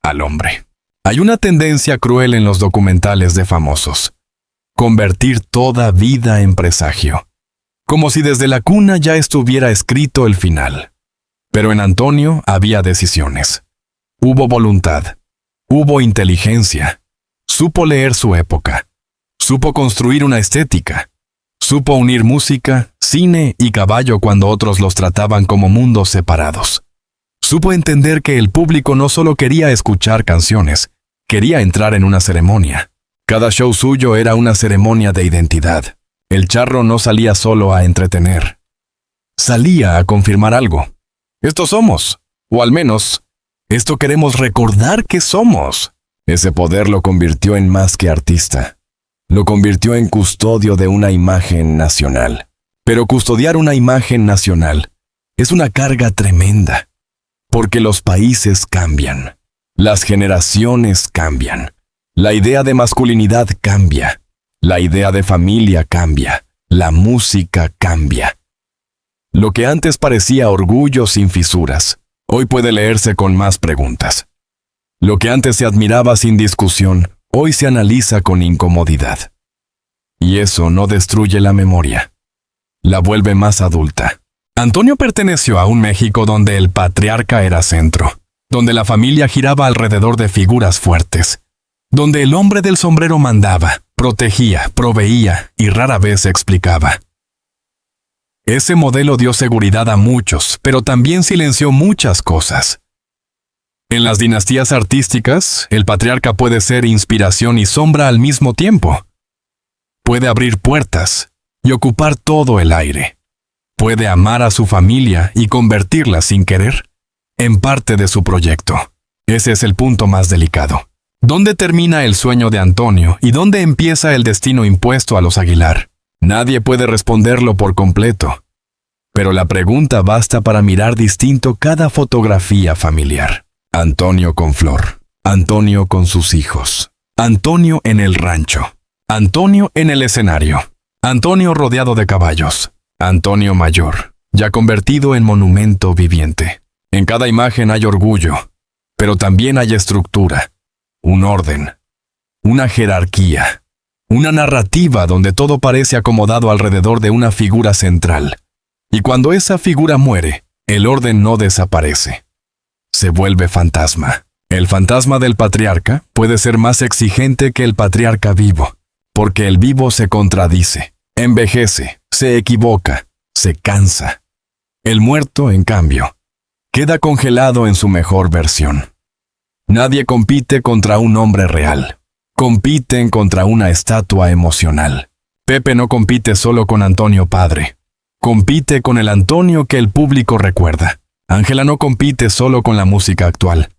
Al hombre. Hay una tendencia cruel en los documentales de famosos. Convertir toda vida en presagio. Como si desde la cuna ya estuviera escrito el final. Pero en Antonio había decisiones. Hubo voluntad. Hubo inteligencia. Supo leer su época. Supo construir una estética. Supo unir música, cine y caballo cuando otros los trataban como mundos separados. Supo entender que el público no solo quería escuchar canciones, quería entrar en una ceremonia. Cada show suyo era una ceremonia de identidad. El charro no salía solo a entretener. Salía a confirmar algo. Esto somos, o al menos, esto queremos recordar que somos. Ese poder lo convirtió en más que artista. Lo convirtió en custodio de una imagen nacional. Pero custodiar una imagen nacional es una carga tremenda, porque los países cambian, las generaciones cambian, la idea de masculinidad cambia, la idea de familia cambia, la música cambia. Lo que antes parecía orgullo sin fisuras, hoy puede leerse con más preguntas. Lo que antes se admiraba sin discusión, hoy se analiza con incomodidad. Y eso no destruye la memoria. La vuelve más adulta. Antonio perteneció a un México donde el patriarca era centro, donde la familia giraba alrededor de figuras fuertes, donde el hombre del sombrero mandaba, protegía, proveía y rara vez explicaba. Ese modelo dio seguridad a muchos, pero también silenció muchas cosas. En las dinastías artísticas, el patriarca puede ser inspiración y sombra al mismo tiempo. Puede abrir puertas y ocupar todo el aire. Puede amar a su familia y convertirla sin querer en parte de su proyecto. Ese es el punto más delicado. ¿Dónde termina el sueño de Antonio y dónde empieza el destino impuesto a los Aguilar? Nadie puede responderlo por completo. Pero la pregunta basta para mirar distinto cada fotografía familiar. Antonio con Flor. Antonio con sus hijos. Antonio en el rancho. Antonio en el escenario. Antonio rodeado de caballos. Antonio mayor, ya convertido en monumento viviente. En cada imagen hay orgullo, pero también hay estructura, un orden, una jerarquía, una narrativa donde todo parece acomodado alrededor de una figura central. Y cuando esa figura muere, el orden no desaparece. Se vuelve fantasma. El fantasma del patriarca puede ser más exigente que el patriarca vivo, porque el vivo se contradice, envejece, se equivoca, se cansa. El muerto, en cambio, queda congelado en su mejor versión. Nadie compite contra un hombre real. Compiten contra una estatua emocional. Pepe no compite solo con Antonio padre. Compite con el Antonio que el público recuerda. Ángela no compite solo con la música actual.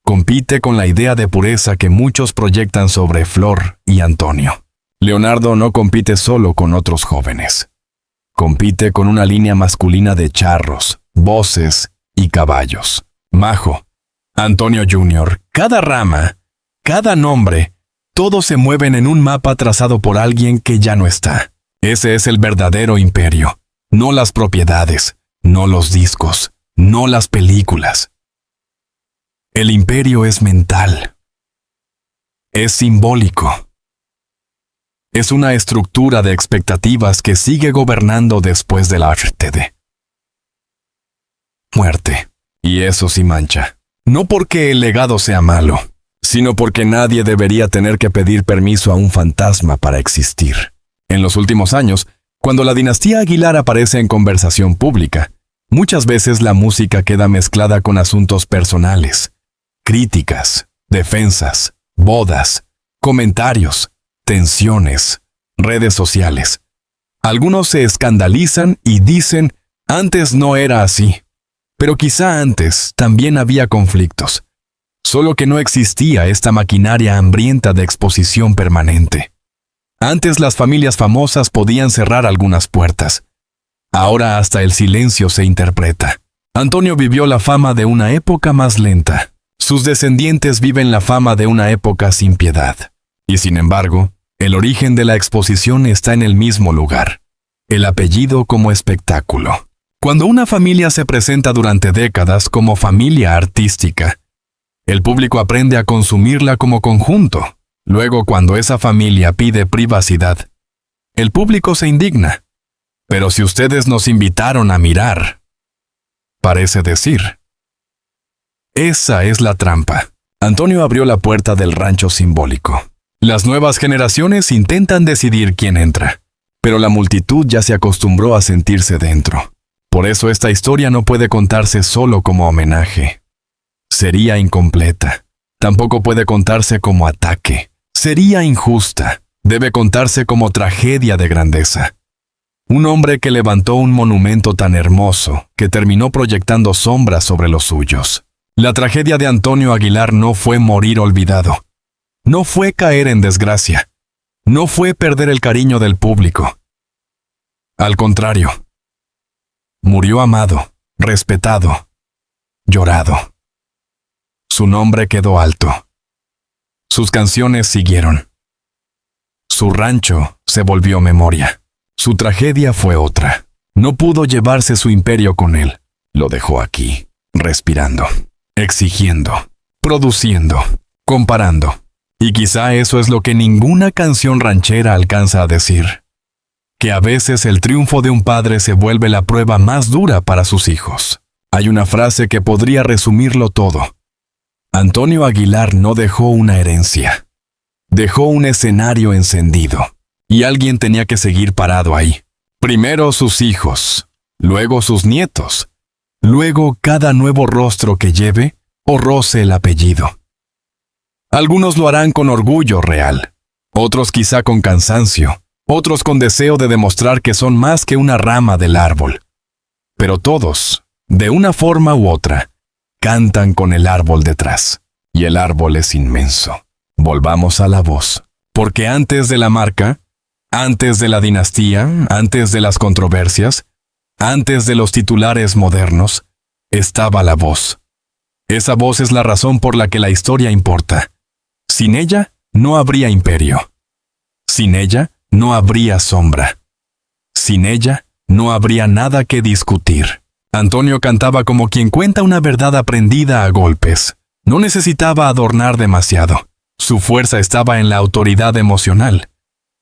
Compite con la idea de pureza que muchos proyectan sobre Flor y Antonio. Leonardo no compite solo con otros jóvenes. Compite con una línea masculina de charros, voces y caballos. Majo, Antonio Jr., cada rama, cada nombre, todos se mueven en un mapa trazado por alguien que ya no está. Ese es el verdadero imperio. No las propiedades, no los discos, no las películas. El imperio es mental. Es simbólico. Es una estructura de expectativas que sigue gobernando después de la muerte. Y eso sí mancha. No porque el legado sea malo, sino porque nadie debería tener que pedir permiso a un fantasma para existir. En los últimos años, cuando la dinastía Aguilar aparece en conversación pública, muchas veces la música queda mezclada con asuntos personales, críticas, defensas, bodas, comentarios, tensiones, redes sociales. Algunos se escandalizan y dicen, antes no era así. Pero quizá antes también había conflictos, solo que no existía esta maquinaria hambrienta de exposición permanente. Antes las familias famosas podían cerrar algunas puertas. Ahora hasta el silencio se interpreta. Antonio vivió la fama de una época más lenta. Sus descendientes viven la fama de una época sin piedad. Y sin embargo, el origen de la exposición está en el mismo lugar. El apellido como espectáculo. Cuando una familia se presenta durante décadas como familia artística, el público aprende a consumirla como conjunto. Luego, cuando esa familia pide privacidad, el público se indigna. Pero si ustedes nos invitaron a mirar, parece decir. Esa es la trampa. Antonio abrió la puerta del rancho simbólico. Las nuevas generaciones intentan decidir quién entra, pero la multitud ya se acostumbró a sentirse dentro. Por eso esta historia no puede contarse solo como homenaje. Sería incompleta. Tampoco puede contarse como ataque. Sería injusta. Debe contarse como tragedia de grandeza. Un hombre que levantó un monumento tan hermoso que terminó proyectando sombras sobre los suyos. La tragedia de Antonio Aguilar no fue morir olvidado. No fue caer en desgracia. No fue perder el cariño del público. Al contrario. Murió amado, respetado, llorado. Su nombre quedó alto. Sus canciones siguieron. Su rancho se volvió memoria. Su tragedia fue otra. No pudo llevarse su imperio con él. Lo dejó aquí, respirando, exigiendo, produciendo, comparando. Y quizá eso es lo que ninguna canción ranchera alcanza a decir. Que a veces el triunfo de un padre se vuelve la prueba más dura para sus hijos. Hay una frase que podría resumirlo todo. Antonio Aguilar no dejó una herencia. Dejó un escenario encendido. Y alguien tenía que seguir parado ahí. Primero sus hijos, luego sus nietos, luego cada nuevo rostro que lleve o roce el apellido. Algunos lo harán con orgullo real, otros quizá con cansancio, otros con deseo de demostrar que son más que una rama del árbol. Pero todos, de una forma u otra, cantan con el árbol detrás, y el árbol es inmenso. Volvamos a la voz. Porque antes de la marca, antes de la dinastía, antes de las controversias, antes de los titulares modernos, estaba la voz. Esa voz es la razón por la que la historia importa. Sin ella, no habría imperio. Sin ella, no habría sombra. Sin ella, no habría nada que discutir. Antonio cantaba como quien cuenta una verdad aprendida a golpes. No necesitaba adornar demasiado. Su fuerza estaba en la autoridad emocional.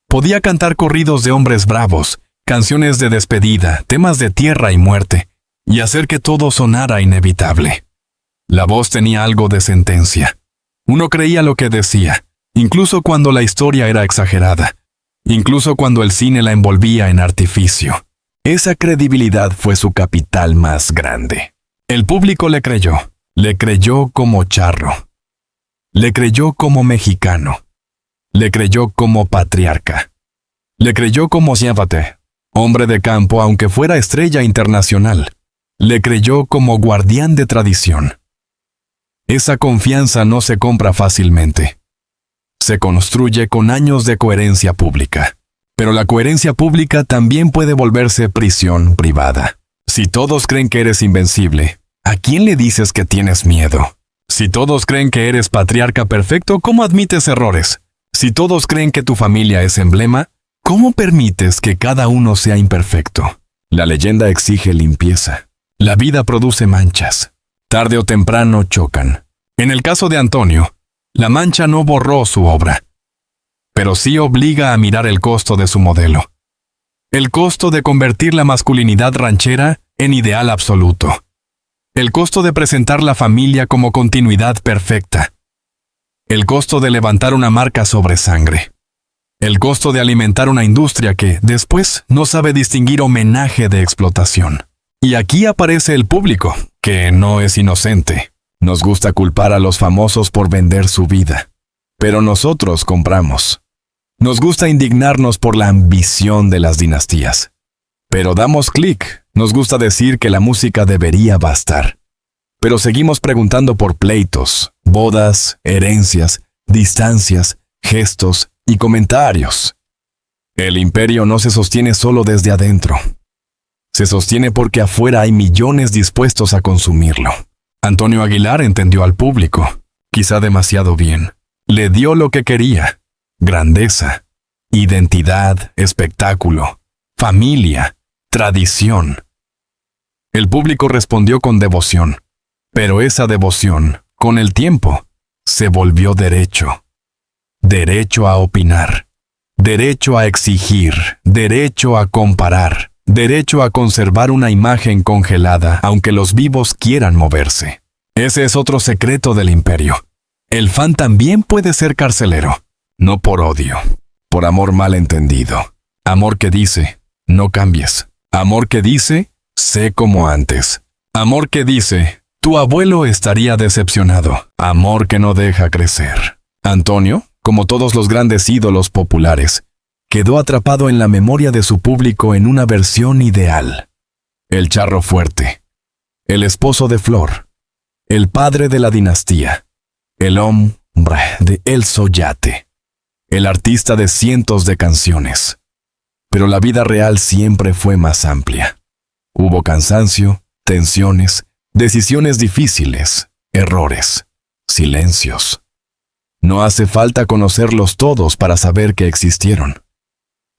Podía cantar corridos de hombres bravos, canciones de despedida, temas de tierra y muerte, y hacer que todo sonara inevitable. La voz tenía algo de sentencia. Uno creía lo que decía, incluso cuando la historia era exagerada, incluso cuando el cine la envolvía en artificio. Esa credibilidad fue su capital más grande. El público le creyó como charro, le creyó como mexicano, le creyó como patriarca, le creyó como Ziábate, hombre de campo aunque fuera estrella internacional, le creyó como guardián de tradición. Esa confianza no se compra fácilmente. Se construye con años de coherencia pública. Pero la coherencia pública también puede volverse prisión privada. Si todos creen que eres invencible, ¿a quién le dices que tienes miedo? Si todos creen que eres patriarca perfecto, ¿cómo admites errores? Si todos creen que tu familia es emblema, ¿cómo permites que cada uno sea imperfecto? La leyenda exige limpieza. La vida produce manchas. Tarde o temprano chocan. En el caso de Antonio, la mancha no borró su obra, pero sí obliga a mirar el costo de su modelo. El costo de convertir la masculinidad ranchera en ideal absoluto. El costo de presentar la familia como continuidad perfecta. El costo de levantar una marca sobre sangre. El costo de alimentar una industria que, después, no sabe distinguir homenaje de explotación. Y aquí aparece el público, que no es inocente. Nos gusta culpar a los famosos por vender su vida. Pero nosotros compramos. Nos gusta indignarnos por la ambición de las dinastías. Pero damos clic. Nos gusta decir que la música debería bastar. Pero seguimos preguntando por pleitos, bodas, herencias, distancias, gestos y comentarios. El imperio no se sostiene solo desde adentro. Se sostiene porque afuera hay millones dispuestos a consumirlo. Antonio Aguilar entendió al público, quizá demasiado bien. Le dio lo que quería: grandeza, identidad, espectáculo, familia, tradición. El público respondió con devoción, pero esa devoción, con el tiempo, se volvió derecho. Derecho a opinar, derecho a exigir, derecho a comparar, derecho a conservar una imagen congelada aunque los vivos quieran moverse. Ese es otro secreto del imperio. El fan también puede ser carcelero, no por odio, por amor mal entendido. Amor que dice, no cambies. Amor que dice, sé como antes. Amor que dice, tu abuelo estaría decepcionado. Amor que no deja crecer. Antonio, como todos los grandes ídolos populares, quedó atrapado en la memoria de su público en una versión ideal. El charro fuerte, el esposo de Flor, el padre de la dinastía, el hombre de El Soyate, el artista de cientos de canciones. Pero la vida real siempre fue más amplia. Hubo cansancio, tensiones, decisiones difíciles, errores, silencios. No hace falta conocerlos todos para saber que existieron.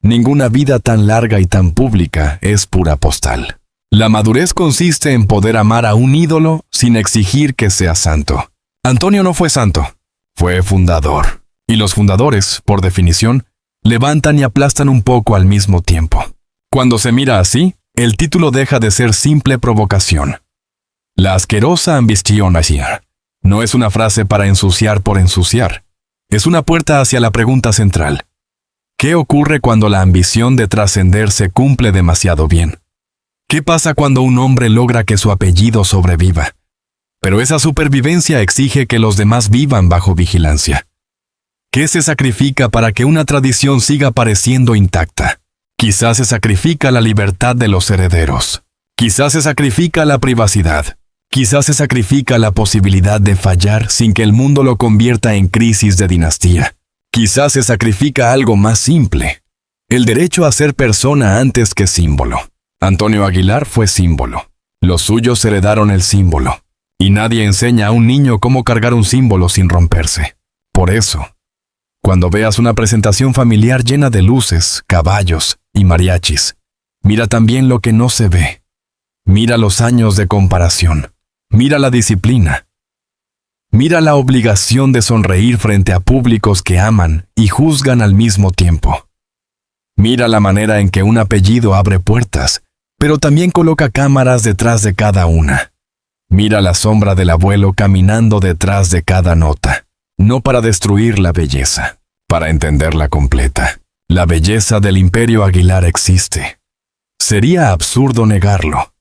Ninguna vida tan larga y tan pública es pura postal. La madurez consiste en poder amar a un ídolo sin exigir que sea santo. Antonio no fue santo, fue fundador. Y los fundadores, por definición, levantan y aplastan un poco al mismo tiempo. Cuando se mira así, el título deja de ser simple provocación. La asquerosa ambición no es una frase para ensuciar por ensuciar. Es una puerta hacia la pregunta central. ¿Qué ocurre cuando la ambición de trascender se cumple demasiado bien? ¿Qué pasa cuando un hombre logra que su apellido sobreviva? Pero esa supervivencia exige que los demás vivan bajo vigilancia. ¿Qué se sacrifica para que una tradición siga pareciendo intacta? Quizás se sacrifica la libertad de los herederos. Quizás se sacrifica la privacidad. Quizás se sacrifica la posibilidad de fallar sin que el mundo lo convierta en crisis de dinastía. Quizás se sacrifica algo más simple, el derecho a ser persona antes que símbolo. Antonio Aguilar fue símbolo. Los suyos heredaron el símbolo. Y nadie enseña a un niño cómo cargar un símbolo sin romperse. Por eso, cuando veas una presentación familiar llena de luces, caballos y mariachis, mira también lo que no se ve. Mira los años de comparación. Mira la disciplina. Mira la obligación de sonreír frente a públicos que aman y juzgan al mismo tiempo. Mira la manera en que un apellido abre puertas, pero también coloca cámaras detrás de cada una. Mira la sombra del abuelo caminando detrás de cada nota, no para destruir la belleza, para entenderla completa. La belleza del Imperio Aguilar existe. Sería absurdo negarlo.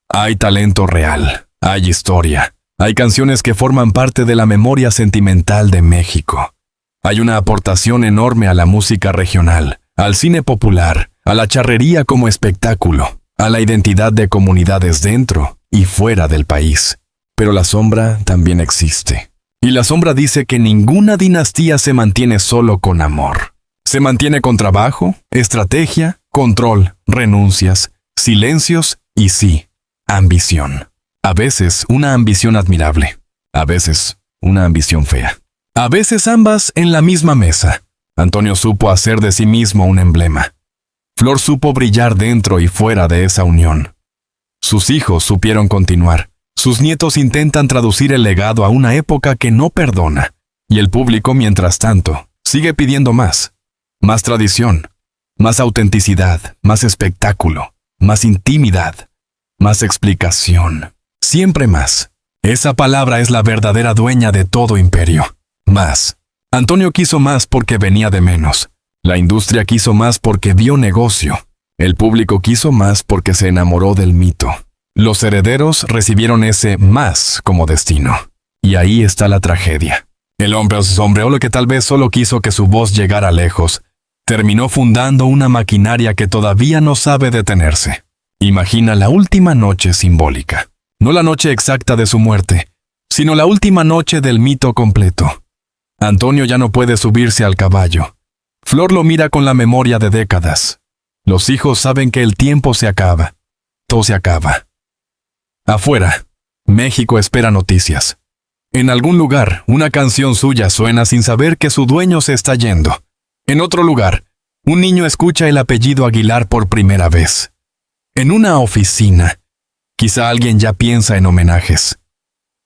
Hay talento real, hay historia, hay canciones que forman parte de la memoria sentimental de México. Hay una aportación enorme a la música regional, al cine popular, a la charrería como espectáculo, a la identidad de comunidades dentro y fuera del país. Pero la sombra también existe. Y la sombra dice que ninguna dinastía se mantiene solo con amor. Se mantiene con trabajo, estrategia, control, renuncias, silencios y sí, ambición. A veces una ambición admirable, a veces una ambición fea. A veces ambas en la misma mesa. Antonio supo hacer de sí mismo un emblema. Flor supo brillar dentro y fuera de esa unión. Sus hijos supieron continuar. Sus nietos intentan traducir el legado a una época que no perdona. Y el público, mientras tanto, sigue pidiendo más. Más tradición, más autenticidad, más espectáculo, más intimidad, más explicación. Siempre más. Esa palabra es la verdadera dueña de todo imperio. Más. Antonio quiso más porque venía de menos. La industria quiso más porque vio negocio. El público quiso más porque se enamoró del mito. Los herederos recibieron ese más como destino. Y ahí está la tragedia. El hombre sombreolo que tal vez solo quiso que su voz llegara lejos, terminó fundando una maquinaria que todavía no sabe detenerse. Imagina la última noche simbólica. No la noche exacta de su muerte, sino la última noche del mito completo. Antonio ya no puede subirse al caballo. Flor lo mira con la memoria de décadas. Los hijos saben que el tiempo se acaba. Todo se acaba. Afuera, México espera noticias. En algún lugar, una canción suya suena sin saber que su dueño se está yendo. En otro lugar, un niño escucha el apellido Aguilar por primera vez. En una oficina, quizá alguien ya piensa en homenajes.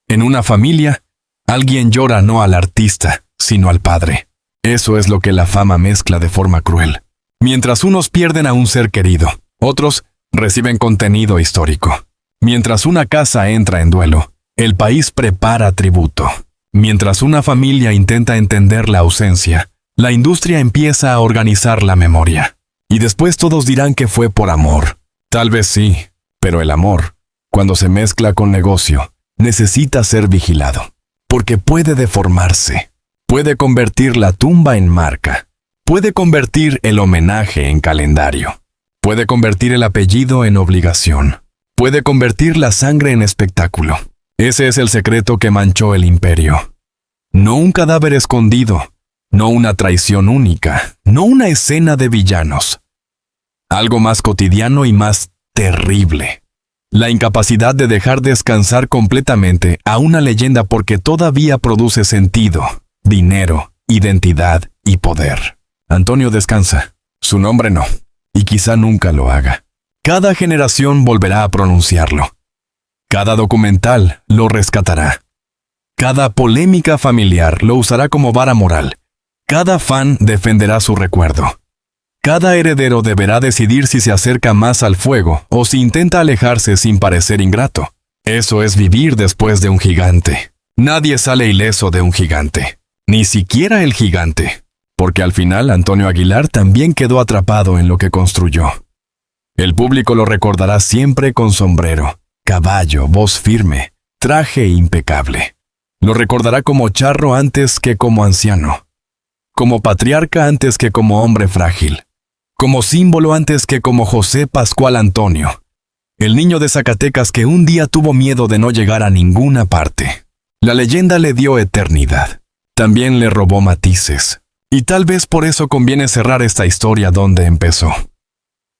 En una familia, alguien llora no al artista, sino al padre. Eso es lo que la fama mezcla de forma cruel. Mientras unos pierden a un ser querido, otros reciben contenido histórico. Mientras una casa entra en duelo, el país prepara tributo. Mientras una familia intenta entender la ausencia, la industria empieza a organizar la memoria. Y después todos dirán que fue por amor. Tal vez sí, pero el amor, cuando se mezcla con negocio, necesita ser vigilado. Porque puede deformarse. Puede convertir la tumba en marca. Puede convertir el homenaje en calendario. Puede convertir el apellido en obligación. Puede convertir la sangre en espectáculo. Ese es el secreto que manchó el imperio. No un cadáver escondido, no una traición única, no una escena de villanos. Algo más cotidiano y más terrible. La incapacidad de dejar descansar completamente a una leyenda porque todavía produce sentido, dinero, identidad y poder. Antonio descansa. Su nombre no. Y quizá nunca lo haga. Cada generación volverá a pronunciarlo. Cada documental lo rescatará. Cada polémica familiar lo usará como vara moral. Cada fan defenderá su recuerdo. Cada heredero deberá decidir si se acerca más al fuego o si intenta alejarse sin parecer ingrato. Eso es vivir después de un gigante. Nadie sale ileso de un gigante. Ni siquiera el gigante. Porque al final Antonio Aguilar también quedó atrapado en lo que construyó. El público lo recordará siempre con sombrero, caballo, voz firme, traje impecable. Lo recordará como charro antes que como anciano. Como patriarca antes que como hombre frágil. Como símbolo antes que como José Pascual Antonio. el niño de Zacatecas que un día tuvo miedo de no llegar a ninguna parte. La leyenda le dio eternidad. También le robó matices. Y tal vez por eso conviene cerrar esta historia donde empezó.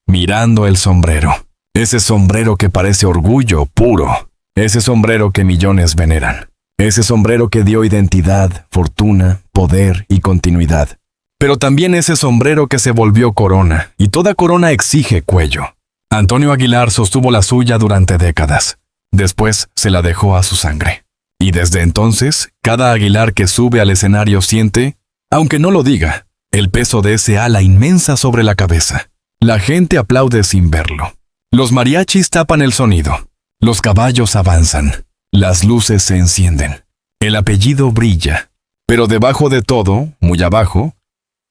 Mirando el sombrero. Ese sombrero que parece orgullo puro. Ese sombrero que millones veneran. Ese sombrero que dio identidad, fortuna, poder y continuidad. Pero también ese sombrero que se volvió corona, y toda corona exige cuello. Antonio Aguilar sostuvo la suya durante décadas. Después se la dejó a su sangre. Y desde entonces, cada Aguilar que sube al escenario siente, aunque no lo diga, el peso de ese ala inmensa sobre la cabeza. La gente aplaude sin verlo. Los mariachis tapan el sonido. Los caballos avanzan. Las luces se encienden. El apellido brilla. Pero debajo de todo, muy abajo,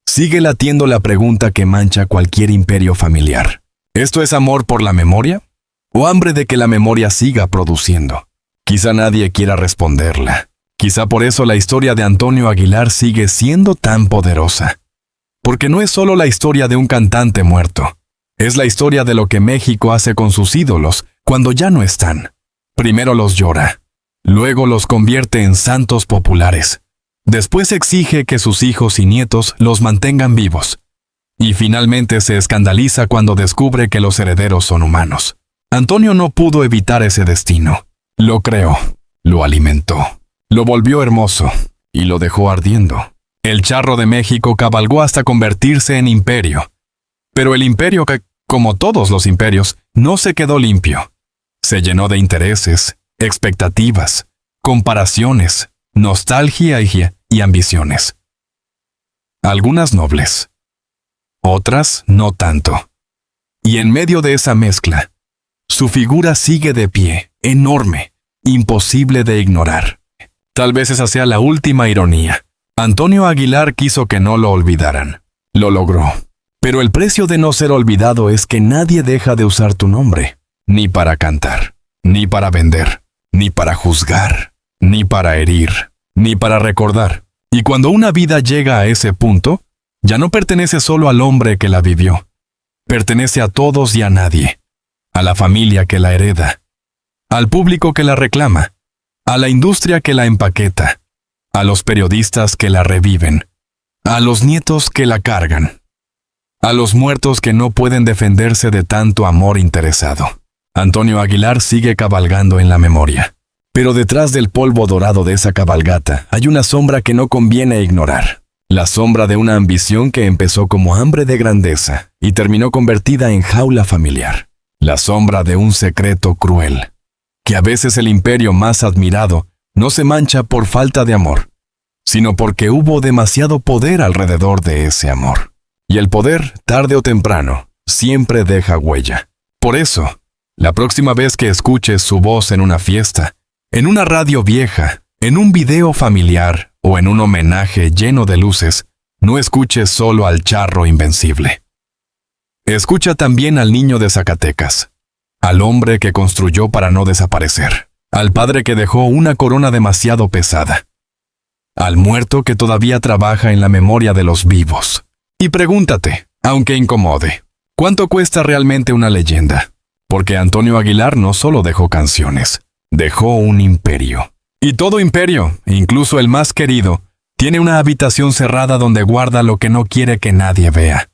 sigue latiendo la pregunta que mancha cualquier imperio familiar. ¿Esto es amor por la memoria? ¿O hambre de que la memoria siga produciendo? Quizá nadie quiera responderla. Quizá por eso la historia de Antonio Aguilar sigue siendo tan poderosa. Porque no es solo la historia de un cantante muerto. Es la historia de lo que México hace con sus ídolos cuando ya no están. Primero los llora. Luego los convierte en santos populares. Después exige que sus hijos y nietos los mantengan vivos. Y finalmente se escandaliza cuando descubre que los herederos son humanos. Antonio no pudo evitar ese destino. Lo creó, lo alimentó, lo volvió hermoso y lo dejó ardiendo. El charro de México cabalgó hasta convertirse en imperio. Pero el imperio, como todos los imperios, no se quedó limpio. Se llenó de intereses, expectativas, comparaciones, nostalgia y ambiciones. Algunas nobles. Otras no tanto. Y en medio de esa mezcla, su figura sigue de pie, enorme, imposible de ignorar. Tal vez esa sea la última ironía. Antonio Aguilar quiso que no lo olvidaran. Lo logró. Pero el precio de no ser olvidado es que nadie deja de usar tu nombre. Ni para cantar, ni para vender, ni para juzgar, ni para herir, ni para recordar. Y cuando una vida llega a ese punto, ya no pertenece solo al hombre que la vivió. Pertenece a todos y a nadie. A la familia que la hereda. Al público que la reclama. A la industria que la empaqueta. A los periodistas que la reviven. A los nietos que la cargan. A los muertos que no pueden defenderse de tanto amor interesado. Antonio Aguilar sigue cabalgando en la memoria. Pero detrás del polvo dorado de esa cabalgata hay una sombra que no conviene ignorar. La sombra de una ambición que empezó como hambre de grandeza y terminó convertida en jaula familiar. La sombra de un secreto cruel. Que a veces el imperio más admirado no se mancha por falta de amor, sino porque hubo demasiado poder alrededor de ese amor. Y el poder, tarde o temprano, siempre deja huella. Por eso, la próxima vez que escuches su voz en una fiesta, en una radio vieja, en un video familiar o en un homenaje lleno de luces, no escuches solo al charro invencible. Escucha también al niño de Zacatecas, al hombre que construyó para no desaparecer, al padre que dejó una corona demasiado pesada, al muerto que todavía trabaja en la memoria de los vivos. Y pregúntate, aunque incomode, ¿cuánto cuesta realmente una leyenda? Porque Antonio Aguilar no solo dejó canciones, dejó un imperio. Y todo imperio, incluso el más querido, tiene una habitación cerrada donde guarda lo que no quiere que nadie vea.